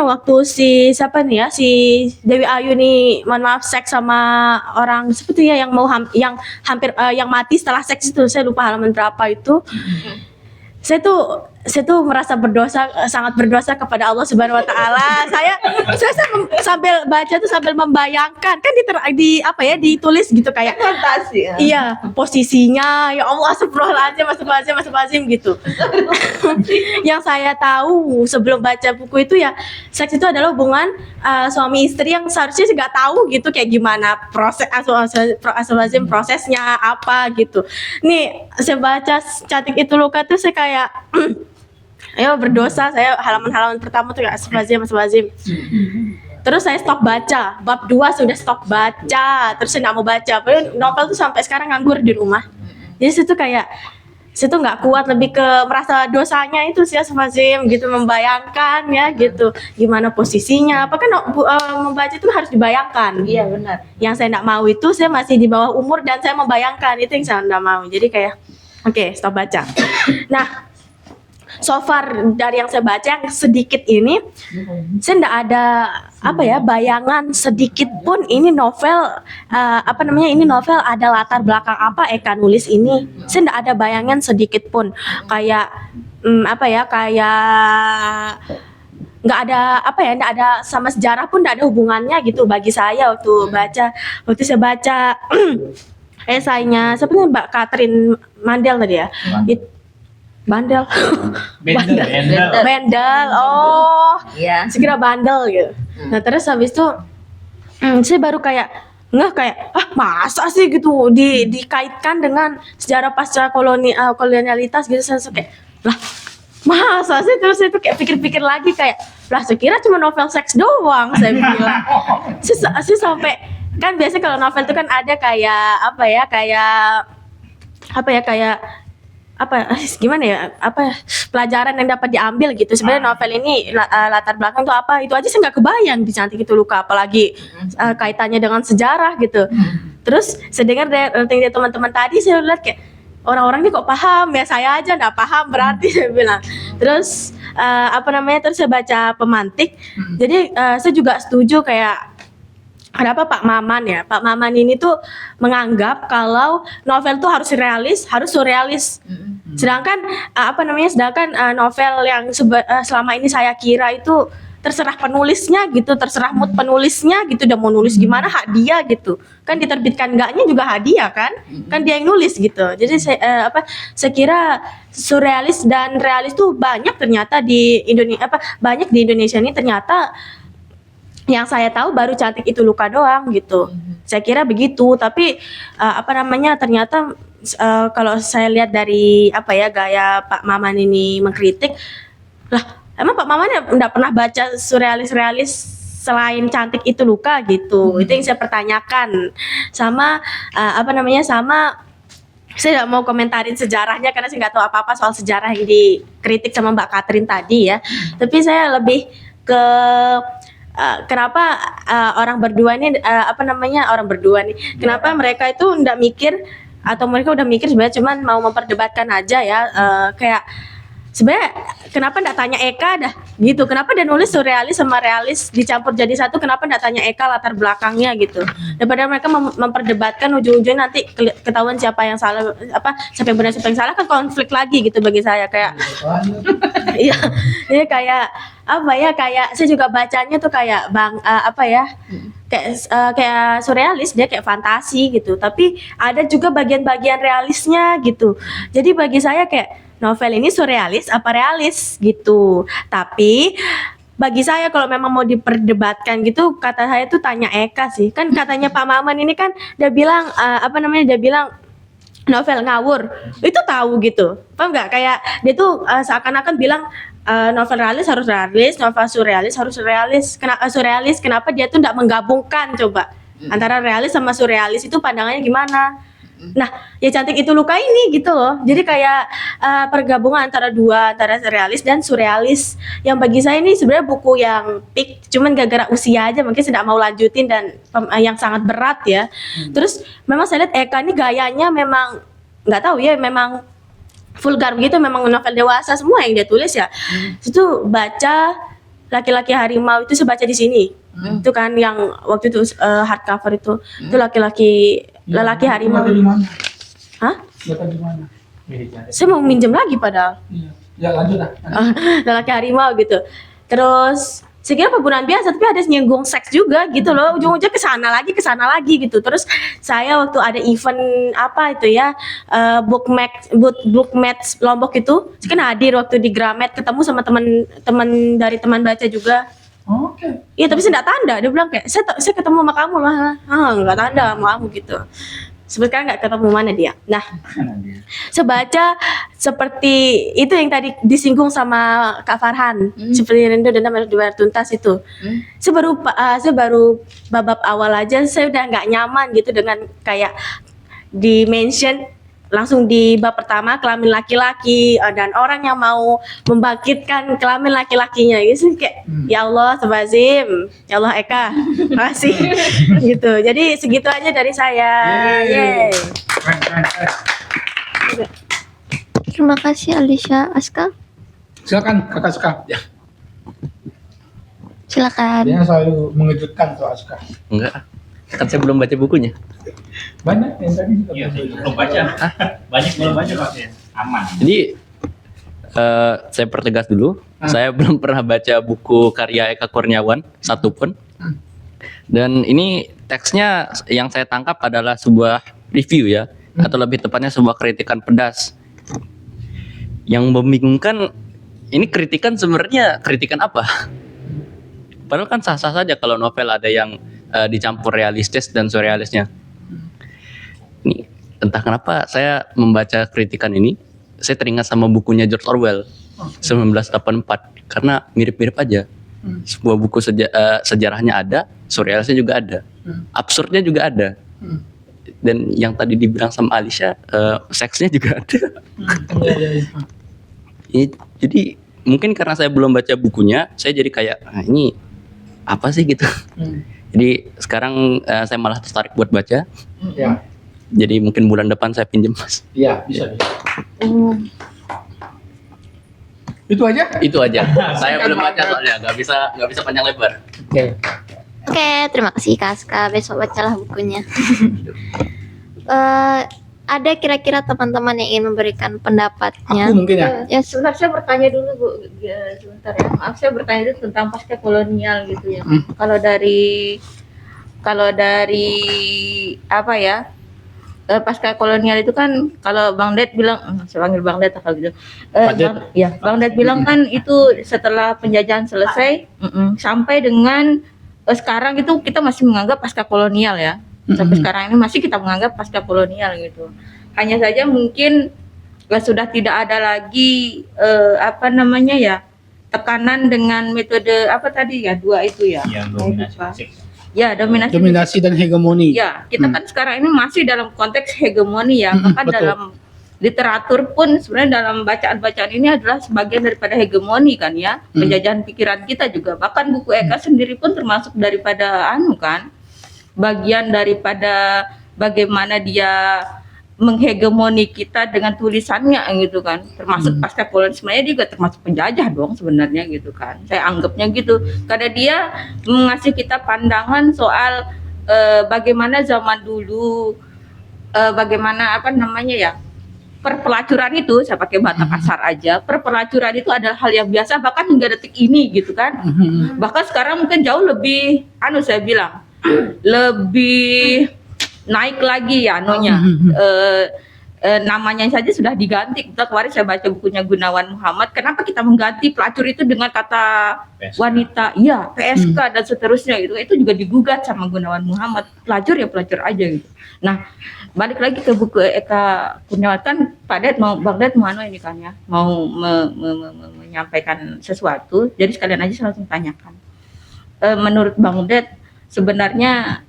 S8: waktu si Dewi Ayu nih mohon maaf seks sama orang seperti yang yang mati setelah seks itu, saya lupa halaman berapa itu. Saya tuh merasa sangat berdosa kepada Allah Subhanahu wa taala. Saya sambil baca tuh sambil membayangkan kan ditulis gitu kayak
S6: Fantasi.
S8: iya, posisinya ya Allah astagfirullahaladzim gitu. Yang saya tahu sebelum baca buku itu ya seks itu adalah hubungan suami istri yang seharusnya nggak tahu gitu kayak gimana prosesnya apa gitu. Nih saya baca Cantik Itu Luka tuh saya kayak ayo berdosa. Saya halaman pertama tuh ya astagfirullahaladzim. Terus saya stop baca, bab 2 sudah stop baca, terus saya nggak mau baca. Padahal novel tuh sampai sekarang nganggur di rumah. Jadi saya tuh nggak kuat, lebih ke merasa dosanya itu sih astagfirullahaladzim gitu, membayangkan ya gitu, gimana posisinya. Apa kan membaca itu harus dibayangkan.
S6: Iya benar.
S8: Yang saya nggak mau itu saya masih di bawah umur dan saya membayangkan, itu yang saya nggak mau. Jadi kayak oke, stop baca. Nah, so far dari yang saya baca yang sedikit ini, saya nggak ada bayangan sedikit pun ini novel ini novel ada latar belakang apa Eka nulis ini. Saya nggak ada bayangan sedikit pun kayak nggak ada apa ya, nggak ada sama sejarah pun nggak ada hubungannya gitu bagi saya waktu saya baca esainya siapa nih, Mbak Catherine Mandel tadi ya. Bandel. Bendel. Oh,
S5: Iya.
S8: sekira bandel gitu. Nah, terus habis itu saya baru kayak masa sih gitu dikaitkan dengan sejarah pasca kolonialitas gitu. Saya kayak lah masa sih, terus itu kayak pikir-pikir lagi kayak lah sekira cuma novel seks doang saya bilang. Saya sampai kan biasanya kalau novel itu kan ada gimana ya, pelajaran yang dapat diambil gitu. Sebenarnya novel ini latar belakang tuh apa, itu aja saya nggak kebayang di Cantik Itu Luka, apalagi kaitannya dengan sejarah gitu. Terus saya dengar dari teman-teman tadi, saya lihat kayak orang-orang ini kok paham ya, saya aja nggak paham berarti saya bilang. Terus terus saya baca Pemantik. Jadi saya juga setuju kayak kenapa Pak Maman ini tuh menganggap kalau novel tuh harus realis, harus surrealis. Sedangkan novel yang selama ini saya kira itu terserah penulisnya gitu, terserah mood penulisnya gitu, udah mau nulis gimana hak dia gitu. Kan diterbitkan enggaknya juga hadiah kan? Kan dia yang nulis gitu. Jadi saya kira surrealis dan realis tuh banyak ternyata di Indonesia ini ternyata. Yang saya tahu baru Cantik Itu Luka doang gitu. Saya kira begitu, tapi ternyata kalau saya lihat dari gaya Pak Maman ini mengkritik, lah emang Pak Maman enggak pernah baca surrealis selain Cantik Itu Luka gitu. Itu yang saya pertanyakan. Sama saya tidak mau komentarin sejarahnya karena saya nggak tahu apa-apa soal sejarah yang dikritik sama Mbak Catherine tadi ya. Tapi saya lebih ke kenapa orang berdua nih kenapa mereka itu ndak mikir, atau mereka udah mikir sebenarnya cuman mau memperdebatkan aja ya, kayak sebenarnya kenapa ndak tanya Eka dah gitu, kenapa dia nulis surrealis sama realis dicampur jadi satu, kenapa ndak tanya Eka latar belakangnya gitu, daripada mereka memperdebatkan ujung-ujungnya nanti ketahuan siapa yang salah, siapa yang benar siapa yang salah, kan konflik lagi gitu bagi saya kayak iya. Jadi kayak kayak saya juga bacanya tuh kayak kayak surrealis, dia kayak fantasi gitu, tapi ada juga bagian-bagian realisnya gitu. Jadi bagi saya kayak novel ini surrealis apa realis gitu. Tapi bagi saya kalau memang mau diperdebatkan gitu, kata saya tuh tanya Eka sih. Kan katanya Pak Maman ini kan dia bilang dia bilang novel ngawur. Itu tahu gitu. Paham nggak? Kayak dia tuh seakan-akan bilang novel realis harus realis, novel surrealis harus surrealis. Surrealis kenapa dia tuh nggak menggabungkan coba antara realis sama surrealis, itu pandangannya gimana? Nah, ya Cantik Itu Luka ini gitu loh. Jadi kayak pergabungan antara realis dan surrealis. Yang bagi saya ini sebenarnya buku yang peak, cuman gara-gara usia aja mungkin saya tidak mau lanjutin dan yang sangat berat ya. Terus memang saya lihat Eka ini gayanya memang nggak tahu ya, memang vulgar gitu, memang novel dewasa semua yang dia tulis ya. Itu baca Laki-Laki Harimau itu saya baca di sini. Itu kan yang waktu itu hardcover itu lelaki harimau. Hah?
S2: Baca di mana?
S8: Saya mau minjem lagi padahal.
S2: Iya. Ya lanjut lah.
S8: Lelaki harimau gitu. Terus saya kira penggunaan biasa, tapi ada nyinggung seks juga gitu loh. Ujung-ujungnya kesana lagi gitu. Terus saya waktu ada event book match Lombok itu, saya kan hadir waktu di Gramet, ketemu sama teman dari teman baca juga.
S2: Oke.
S8: Iya, tapi saya nggak tanda. Dia bilang kayak saya ketemu sama kamu lah. Nggak tanda sama kamu gitu. Sebenarnya nggak ketemu mana dia. Nah, saya baca seperti itu yang tadi disinggung sama Kak Farhan, seperti Rindu dan Dibayar Tuntas itu. Saya baru babak awal aja, saya udah nggak nyaman gitu dengan kayak di mention langsung di bab pertama kelamin laki-laki dan orang yang mau membangkitkan kelamin laki-lakinya gitu kayak ya Allah Sebazim, ya Allah Eka, makasih gitu. Jadi segitu aja dari saya. Yeay.
S1: Terima kasih Alicia. Aska,
S2: Silakan Kakak Aska. Ya.
S1: silakan.
S2: Dia selalu mengejutkan tuh Aska.
S9: Enggak, kan saya belum baca bukunya.
S2: Banyak yang tadi juga
S3: Iya, belum baca. Banyak belum baca Pak ya. Aman.
S9: Jadi saya pertegas dulu, Saya belum pernah baca buku karya Eka Kurniawan satupun. Dan ini teksnya yang saya tangkap adalah sebuah review ya, atau lebih tepatnya sebuah kritikan pedas. Yang membingungkan, ini kritikan sebenarnya kritikan apa? Padahal kan sah-sah saja kalau novel ada yang dicampur realistis dan surrealisnya. Ini entah kenapa saya membaca kritikan ini, saya teringat sama bukunya George Orwell 1984 karena mirip-mirip aja. Sebuah buku sejarahnya ada, surrealisnya juga ada, absurdnya juga ada. Dan yang tadi dibilang sama Alicia, seksnya juga ada. Jadi mungkin karena saya belum baca bukunya, saya jadi kayak ini apa sih gitu. Jadi sekarang saya malah tertarik buat baca.
S2: Ya.
S9: Jadi mungkin bulan depan saya pinjam Mas.
S2: Iya, bisa. Itu aja?
S9: Itu aja. Saya belum baca soalnya, nggak bisa panjang lebar.
S2: Oke.
S1: Oke, terima kasih Kak Aska. Besok bacalah bukunya. Ada kira-kira teman-teman yang ingin memberikan pendapatnya?
S2: Aku mungkin ya.
S1: Ya,
S5: Sebentar saya bertanya dulu Bu, sebentar ya. Maaf saya bertanya dulu tentang pasca kolonial gitu ya. Kalau dari apa ya? Pasca kolonial itu kan kalau Bang Ded bilang, saya panggil Bang Ded kalau gitu. Bang Ded bilang kan itu setelah penjajahan selesai sampai dengan sekarang itu kita masih menganggap pasca kolonial ya. Sampai sekarang ini masih kita menganggap pasca kolonial gitu. Hanya saja mungkin sudah tidak ada lagi tekanan dengan metode apa tadi ya, dua itu ya.
S3: Yang dominasi fisik.
S5: Ya,
S2: Dominasi dan hegemoni.
S5: Ya, kita kan sekarang ini masih dalam konteks hegemoni ya. Maka
S2: betul.
S5: dalam literatur pun sebenarnya dalam bacaan-bacaan ini adalah sebagian daripada hegemoni kan ya. Penjajahan pikiran kita juga. Bahkan buku Eka sendiri pun termasuk daripada bagian daripada bagaimana dia menghegemoni kita dengan tulisannya gitu kan, termasuk pasca kolonial sebenarnya juga termasuk penjajah dong sebenarnya gitu kan, saya anggapnya gitu karena dia mengasih kita pandangan soal bagaimana zaman dulu bagaimana perpelacuran itu, saya pakai bahasa kasar aja, perpelacuran itu adalah hal yang biasa bahkan hingga detik ini gitu kan. Bahkan sekarang mungkin jauh lebih saya bilang lebih naik lagi ya namanya saja sudah diganti. Kemarin saya baca bukunya Gunawan Muhammad, kenapa kita mengganti pelacur itu dengan kata
S3: PSK.
S5: wanita, iya PSK dan seterusnya gitu. Itu juga digugat sama Gunawan Muhammad, pelacur ya pelacur aja gitu. Nah, balik lagi ke buku Eka Kurniawan kan Pak Ded Bang Ded mau ini kan ya, mau menyampaikan sesuatu, jadi sekalian aja saya langsung tanyakan. Menurut Bang Ded sebenarnya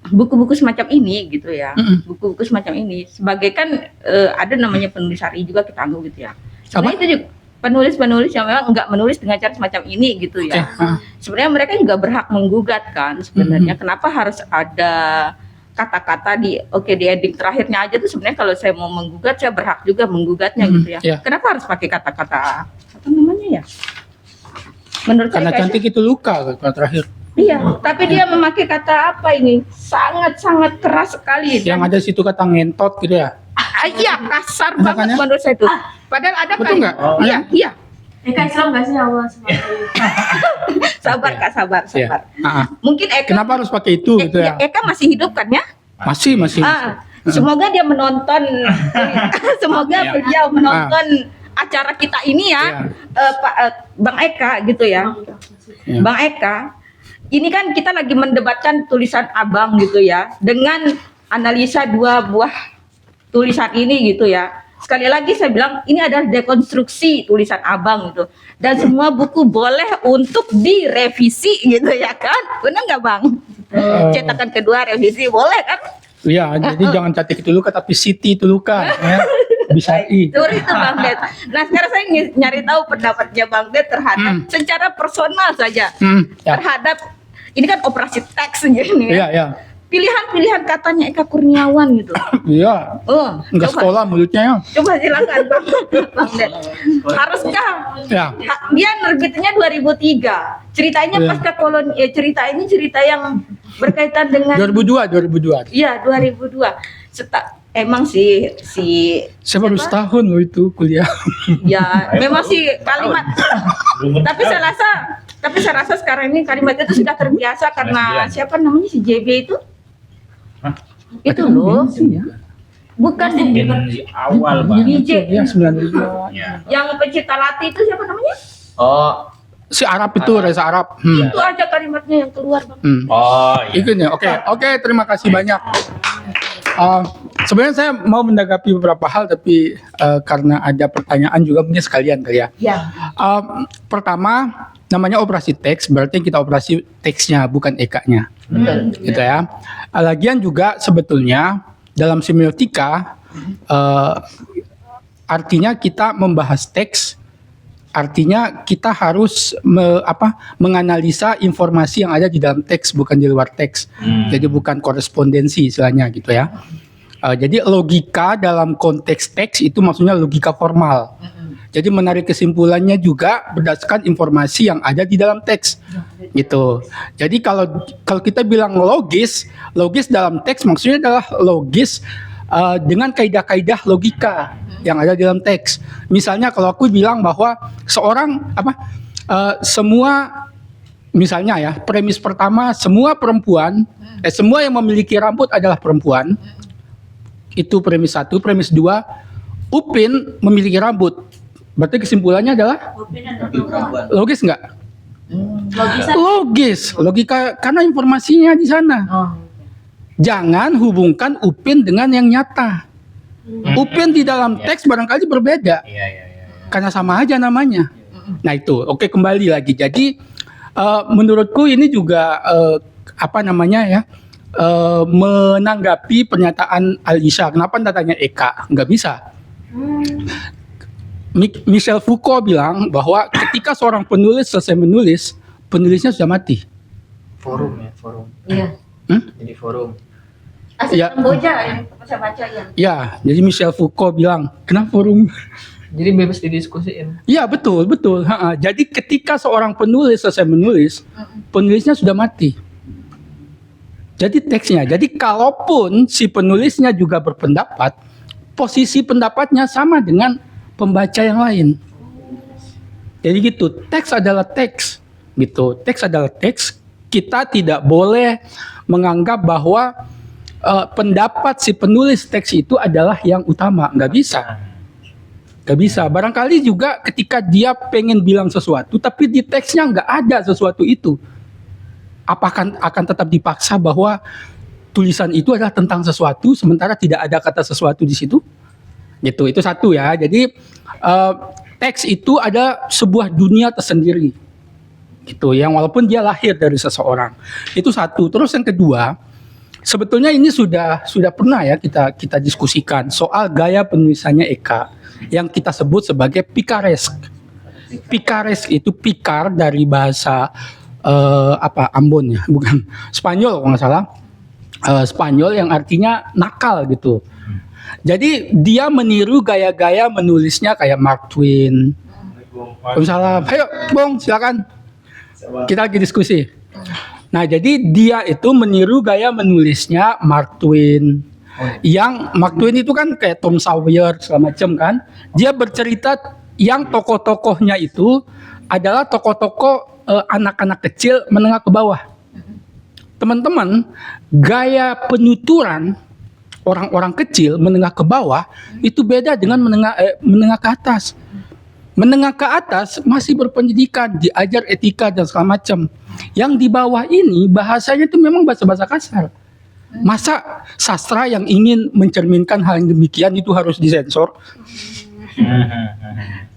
S5: buku-buku semacam ini gitu ya, buku-buku semacam ini sebagai kan ada namanya penulis syar'i juga kita anggap gitu ya. Sebenarnya itu juga penulis-penulis yang memang enggak menulis dengan cara semacam ini gitu ya. Sebenarnya mereka juga berhak menggugat kan sebenarnya. Kenapa harus ada kata-kata di ending terakhirnya aja tuh sebenarnya kalau saya mau menggugat saya berhak juga menggugatnya gitu ya. Kenapa harus pakai kata-kata apa namanya ya? Menurut
S2: Karena
S5: saya
S2: cantik itu luka kalau terakhir.
S5: iya, tapi dia memakai kata apa ini? Sangat-sangat keras sekali.
S2: Yang ada situ kata ngentot gitu ya.
S5: Iya, kasar
S2: Ada
S5: banget
S2: kan ya?
S5: menurut saya itu. Padahal ada
S2: Betul
S5: kan?
S2: nggak?
S5: Iya.
S8: Eka Islam gak sih Allah
S5: Sabar Kak, sabar. Mungkin Eka
S2: Kenapa harus pakai itu gitu ya?
S5: Eka masih hidup kan ya?
S2: Masih.
S5: Semoga dia menonton. Semoga beliau menonton acara kita ini ya. Bang Eka gitu ya. Bang Eka, ini kan kita lagi mendebatkan tulisan Abang gitu ya, dengan analisa dua buah tulisan ini gitu ya. Sekali lagi saya bilang ini adalah dekonstruksi tulisan Abang gitu, dan semua buku boleh untuk direvisi gitu ya kan, benar nggak Bang? Cetakan kedua revisi boleh kan?
S2: Iya, jadi jangan cantik itu luka tapi Siti itu luka ya. Bisa
S5: Itu Bang Ded. Nah sekarang saya nyari tahu pendapatnya Bang Ded terhadap secara personal saja terhadap ini kan operasi teks ini.
S2: Iya.
S5: Pilihan-pilihan katanya Eka Kurniawan gitu.
S2: Iya. Enggak sekolah mulutnya ya.
S5: Coba silakan Bang Ded. Haruskah?
S2: Ya.
S5: Dia nerbitnya 2003. Ceritanya pasca koloni, cerita ini cerita yang berkaitan dengan
S2: 2002.
S5: Iya, 2002.
S6: emang sih
S2: Saya baru setahun loh itu kuliah.
S6: ya memang sih kalimat tapi saya rasa sekarang ini kalimat itu sudah terbiasa karena siapa namanya si JB itu itu loh bukan
S3: Generasi awal banget.
S6: DJ
S2: Ya 92.
S3: Ya.
S6: yang pencipta Lati itu siapa namanya
S7: Oh,
S2: Si Arab itu, Reza Arab.
S6: itu aja kalimatnya yang keluar Bang.
S3: Oh iya.
S2: Itu nih. Oke, terima kasih banyak. Sebenarnya saya mau menanggapi beberapa hal, tapi karena ada pertanyaan juga mungkin sekalian kali ya.
S6: Ya.
S2: Pertama, namanya operasi teks, berarti kita operasi teksnya bukan EK-nya. Gitu ya. Lagian juga sebetulnya dalam semiotika artinya kita membahas teks, artinya kita harus menganalisa informasi yang ada di dalam teks, bukan di luar teks. Jadi bukan korespondensi istilahnya gitu ya. Jadi logika dalam konteks teks itu maksudnya logika formal. Jadi menarik kesimpulannya juga berdasarkan informasi yang ada di dalam teks, gitu. Jadi kalau kita bilang logis dalam teks maksudnya adalah logis dengan kaidah-kaidah logika yang ada di dalam teks. Misalnya kalau aku bilang bahwa seorang semua, misalnya ya, premis pertama semua perempuan, semua yang memiliki rambut adalah perempuan. Itu premis 1. Premis 2, Upin memiliki rambut. Berarti kesimpulannya adalah logis nggak? Logis, logika karena informasinya di sana. Jangan hubungkan Upin dengan yang nyata. Upin di dalam teks barangkali berbeda, karena sama aja namanya. Nah itu, oke, kembali lagi. Jadi menurutku ini juga menanggapi pernyataan Alisha. Kenapa datanya Eka? Nggak bisa. Michel Foucault bilang bahwa ketika seorang penulis selesai menulis, penulisnya sudah mati.
S7: forum.
S6: Iya.
S7: Jadi forum.
S6: Asli
S2: Ya.
S6: Kamboja yang saya baca ya.
S2: Ya, jadi Michel Foucault bilang, kenapa forum?
S7: Jadi bebas didiskusiin.
S2: Ya betul. Jadi ketika seorang penulis selesai menulis, penulisnya sudah mati. Jadi teksnya. Jadi kalaupun si penulisnya juga berpendapat, posisi pendapatnya sama dengan pembaca yang lain. Jadi gitu. Teks adalah teks. Gitu. Teks adalah teks. Kita tidak boleh menganggap bahwa pendapat si penulis teks itu adalah yang utama. Nggak bisa. Barangkali juga ketika dia pengen bilang sesuatu, tapi di teksnya nggak ada sesuatu itu, apakah akan tetap dipaksa bahwa tulisan itu adalah tentang sesuatu, sementara tidak ada kata sesuatu di situ? Gitu. Itu satu ya. Jadi teks itu ada sebuah dunia tersendiri. Gitu. Yang walaupun dia lahir dari seseorang. Itu satu. Terus yang kedua, sebetulnya ini sudah pernah ya kita diskusikan soal gaya penulisannya Eka yang kita sebut sebagai picaresque. Picaresque itu pikar dari bahasa Ambon ya, bukan Spanyol kalau nggak salah. Spanyol yang artinya nakal gitu. Jadi dia meniru gaya-gaya menulisnya kayak Mark Twain. Waalaikumsalam. Ayo, Bong, silakan. Kita lagi diskusi. Nah, jadi dia itu meniru gaya menulisnya Mark Twain. Yang Mark Twain itu kan kayak Tom Sawyer segala macam kan. Dia bercerita yang tokoh-tokohnya itu adalah tokoh-tokoh anak-anak kecil menengah ke bawah. Teman-teman, gaya penuturan orang-orang kecil menengah ke bawah itu beda dengan menengah ke atas. Menengah ke atas masih berpendidikan, diajar etika dan segala macam. Yang di bawah ini bahasanya itu memang bahasa-bahasa kasar. Masa sastra yang ingin mencerminkan hal yang demikian itu harus disensor?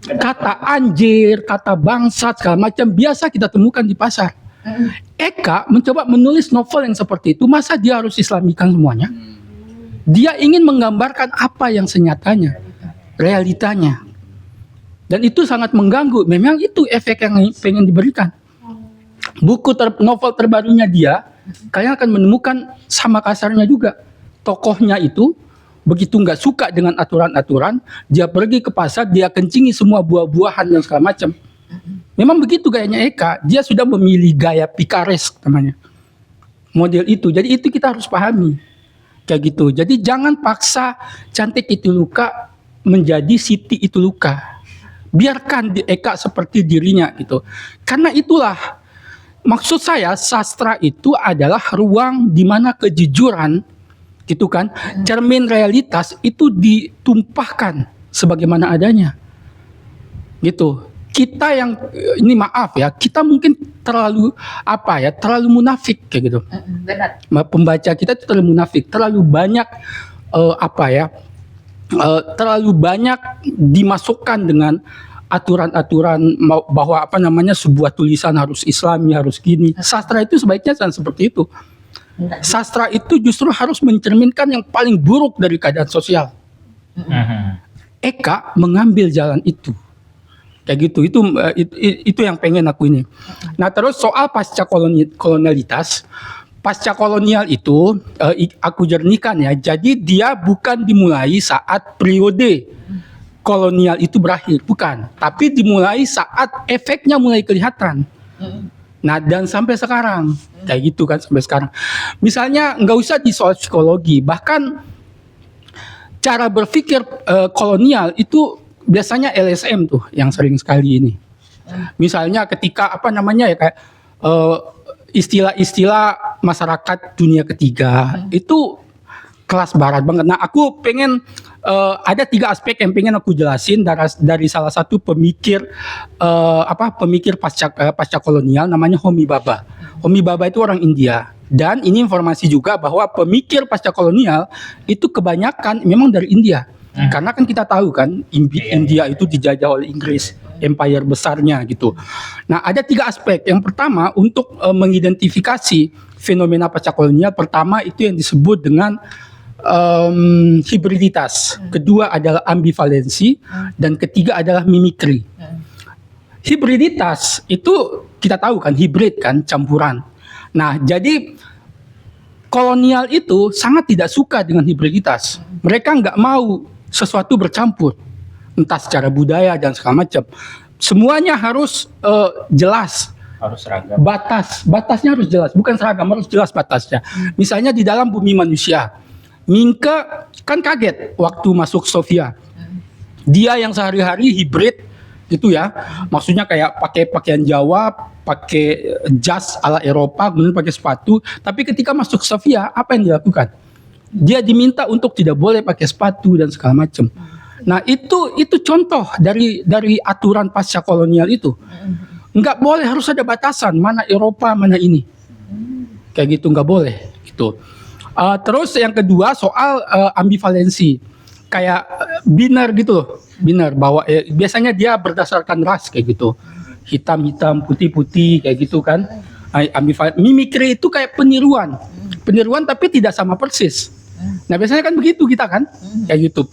S2: Kata anjir, kata bangsat, segala macam biasa kita temukan di pasar. Eka mencoba menulis novel yang seperti itu, masa dia harus islamikan semuanya? Dia ingin menggambarkan apa yang senyatanya, realitanya. Dan itu sangat mengganggu. Memang itu efek yang pengen diberikan. Novel terbarunya dia, kalian akan menemukan sama kasarnya juga. Tokohnya itu begitu nggak suka dengan aturan-aturan, dia pergi ke pasar, dia kencingi semua buah-buahan dan segala macam. Memang begitu gayanya Eka. Dia sudah memilih gaya picaresque namanya. Model itu. Jadi itu kita harus pahami. Kayak gitu. Jadi jangan paksa Cantik Itu Luka menjadi Siti Itu Luka. Biarkan Eka seperti dirinya gitu. Karena itulah maksud saya sastra itu adalah ruang di mana kejujuran gitu kan, cermin realitas itu ditumpahkan sebagaimana adanya. Gitu. Kita yang ini maaf ya, kita mungkin terlalu terlalu munafik kayak gitu.
S6: Benar.
S2: Pembaca kita itu terlalu munafik, terlalu banyak terlalu banyak dimasukkan dengan aturan-aturan bahwa sebuah tulisan harus Islami, harus gini. Sastra itu sebaiknya jangan seperti itu. Sastra itu justru harus mencerminkan yang paling buruk dari keadaan sosial. Eka mengambil jalan itu. Kayak gitu, itu yang pengen aku ini. Nah terus soal pasca kolonialitas, pasca kolonial itu aku jernihkan ya. Jadi dia bukan dimulai saat periode kolonial itu berakhir, bukan. Tapi dimulai saat efeknya mulai kelihatan. Nah dan sampai sekarang, kayak gitu kan sampai sekarang. Misalnya nggak usah di soal psikologi, bahkan cara berpikir kolonial itu biasanya LSM tuh yang sering sekali ini. Misalnya ketika kayak istilah-istilah masyarakat dunia ketiga itu kelas barat banget. Nah, aku pengen ada 3 aspek yang pengen aku jelasin dari salah satu pemikir pemikir pasca kolonial namanya Homi Bhabha. Homi Bhabha itu orang India. Dan ini informasi juga bahwa pemikir pasca kolonial itu kebanyakan memang dari India. Karena kan kita tahu kan India itu dijajah oleh Inggris, empire besarnya gitu. Nah ada 3 aspek. Yang pertama untuk mengidentifikasi fenomena pasca kolonial, pertama itu yang disebut dengan hibriditas. Kedua adalah ambivalensi dan ketiga adalah mimikri. Hibriditas itu kita tahu kan hibrid kan, campuran. Nah jadi kolonial itu sangat tidak suka dengan hibriditas. Mereka nggak mau sesuatu bercampur, entah secara budaya dan segala macam. Semuanya harus jelas.
S3: Harus seragam.
S2: Batasnya harus jelas, bukan seragam, harus jelas batasnya. Misalnya di dalam Bumi Manusia, Mingke kan kaget waktu masuk Sofia. Dia yang sehari-hari hibrid gitu ya, maksudnya kayak pakai pakaian Jawa, pakai jas ala Eropa, kemudian pakai sepatu. Tapi ketika masuk Sofia, apa yang dilakukan? Dia diminta untuk tidak boleh pakai sepatu dan segala macam. Nah itu contoh dari aturan pasca kolonial itu. Nggak boleh, harus ada batasan mana Eropa mana ini. Kayak gitu nggak boleh gitu. Terus yang kedua soal ambivalensi, kayak biner gitu loh. Biner bahwa biasanya dia berdasarkan ras kayak gitu. Hitam-hitam, putih-putih kayak gitu kan. Mimikri itu kayak peniruan tapi tidak sama persis. Nah biasanya kan begitu kita kan, kayak gitu.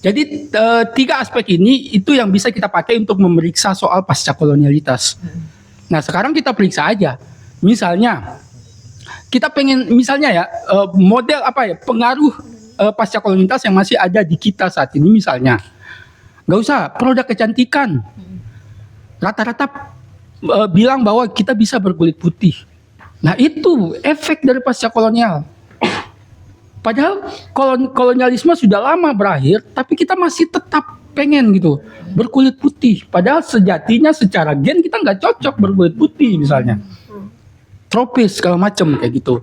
S2: Jadi 3 aspek ini itu yang bisa kita pakai untuk memeriksa soal pasca kolonialitas. Nah sekarang kita periksa aja. Misalnya kita pengen model pengaruh pasca kolonialitas yang masih ada di kita saat ini. Misalnya nggak usah produk kecantikan, rata-rata bilang bahwa kita bisa berkulit putih. Nah itu efek dari pasca kolonial. Padahal kolonialisme sudah lama berakhir, tapi kita masih tetap pengen gitu berkulit putih. Padahal sejatinya secara gen kita nggak cocok berkulit putih misalnya. Tropis segala macam kayak gitu.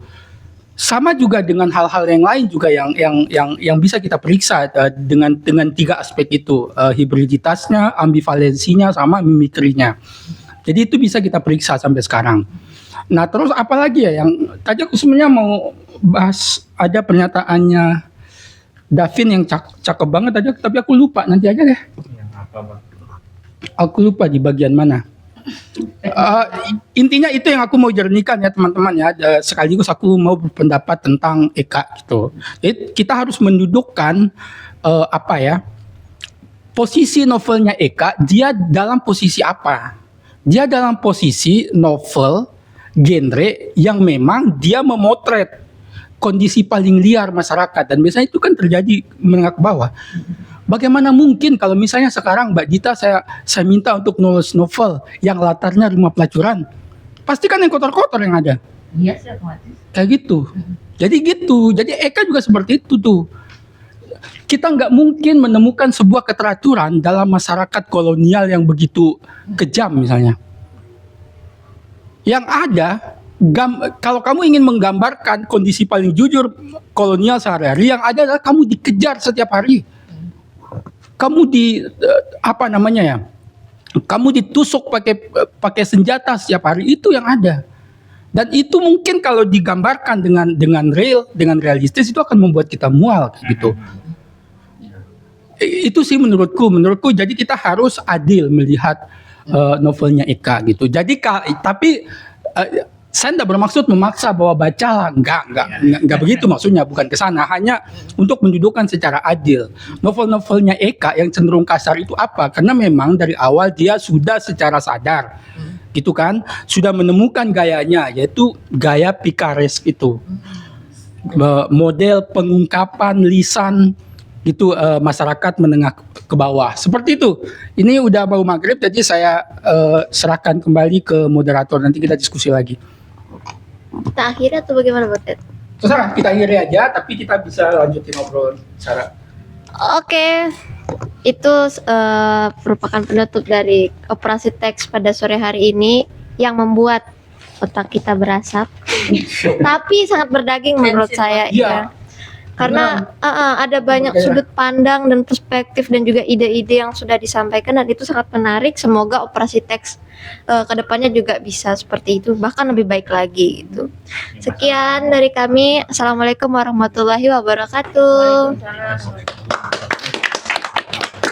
S2: Sama juga dengan hal-hal yang lain juga yang bisa kita periksa dengan 3 aspek itu, hibriditasnya, ambivalensinya, sama mimikrinya. Jadi itu bisa kita periksa sampai sekarang. Nah terus apalagi ya yang tadi aku sebenarnya mau bahas, ada pernyataannya Davin yang cakep banget aja, tapi aku lupa, nanti aja deh. Aku lupa di bagian mana. Intinya itu yang aku mau jernihkan ya teman-teman ya. Sekaligus aku mau berpendapat tentang Eka gitu. Jadi kita harus mendudukkan posisi novelnya Eka. Dia dalam posisi apa? Dia dalam posisi novel genre yang memang dia memotret kondisi paling liar masyarakat, dan biasanya itu kan terjadi menengah ke bawah. Bagaimana mungkin kalau misalnya sekarang Mbak Dita saya minta untuk nulis novel yang latarnya rumah pelacuran, pasti kan yang kotor-kotor yang ada.
S6: Iya sih otomatis.
S2: Kayak gitu. Jadi gitu. Jadi Eka juga seperti itu tuh. Kita nggak mungkin menemukan sebuah keteraturan dalam masyarakat kolonial yang begitu kejam misalnya. Yang ada, kalau kamu ingin menggambarkan kondisi paling jujur kolonial sehari-hari, yang ada adalah kamu dikejar setiap hari. Kamu apa namanya ya? Kamu ditusuk pakai senjata setiap hari, itu yang ada. Dan itu mungkin kalau digambarkan dengan realistis itu akan membuat kita mual gitu. Itu sih menurutku jadi kita harus adil melihat novelnya Eka gitu. Jadi tapi saya tidak bermaksud memaksa bahwa bacalah, enggak begitu maksudnya, bukan ke sana, hanya untuk mendudukkan secara adil. Novel-novelnya Eka yang cenderung kasar itu apa? Karena memang dari awal dia sudah secara sadar gitu kan, sudah menemukan gayanya, yaitu gaya pikaresk itu. Model pengungkapan lisan gitu, masyarakat menengah ke bawah. Seperti itu. Ini udah mau maghrib, jadi saya serahkan kembali ke moderator, nanti kita diskusi lagi.
S1: Kita akhiri atau bagaimana, Butet?
S2: Terserah, kita akhiri aja, tapi kita bisa lanjutin obrolan Sarah.
S1: Oke, itu merupakan penutup dari operasi teks pada sore hari ini yang membuat otak kita berasap, tapi sangat berdaging menurut saya.
S2: Iya.
S1: Karena ada banyak sudut pandang dan perspektif dan juga ide-ide yang sudah disampaikan, dan itu sangat menarik. Semoga operasi teks kedepannya juga bisa seperti itu, bahkan lebih baik lagi gitu. Sekian dari kami. Assalamualaikum warahmatullahi wabarakatuh.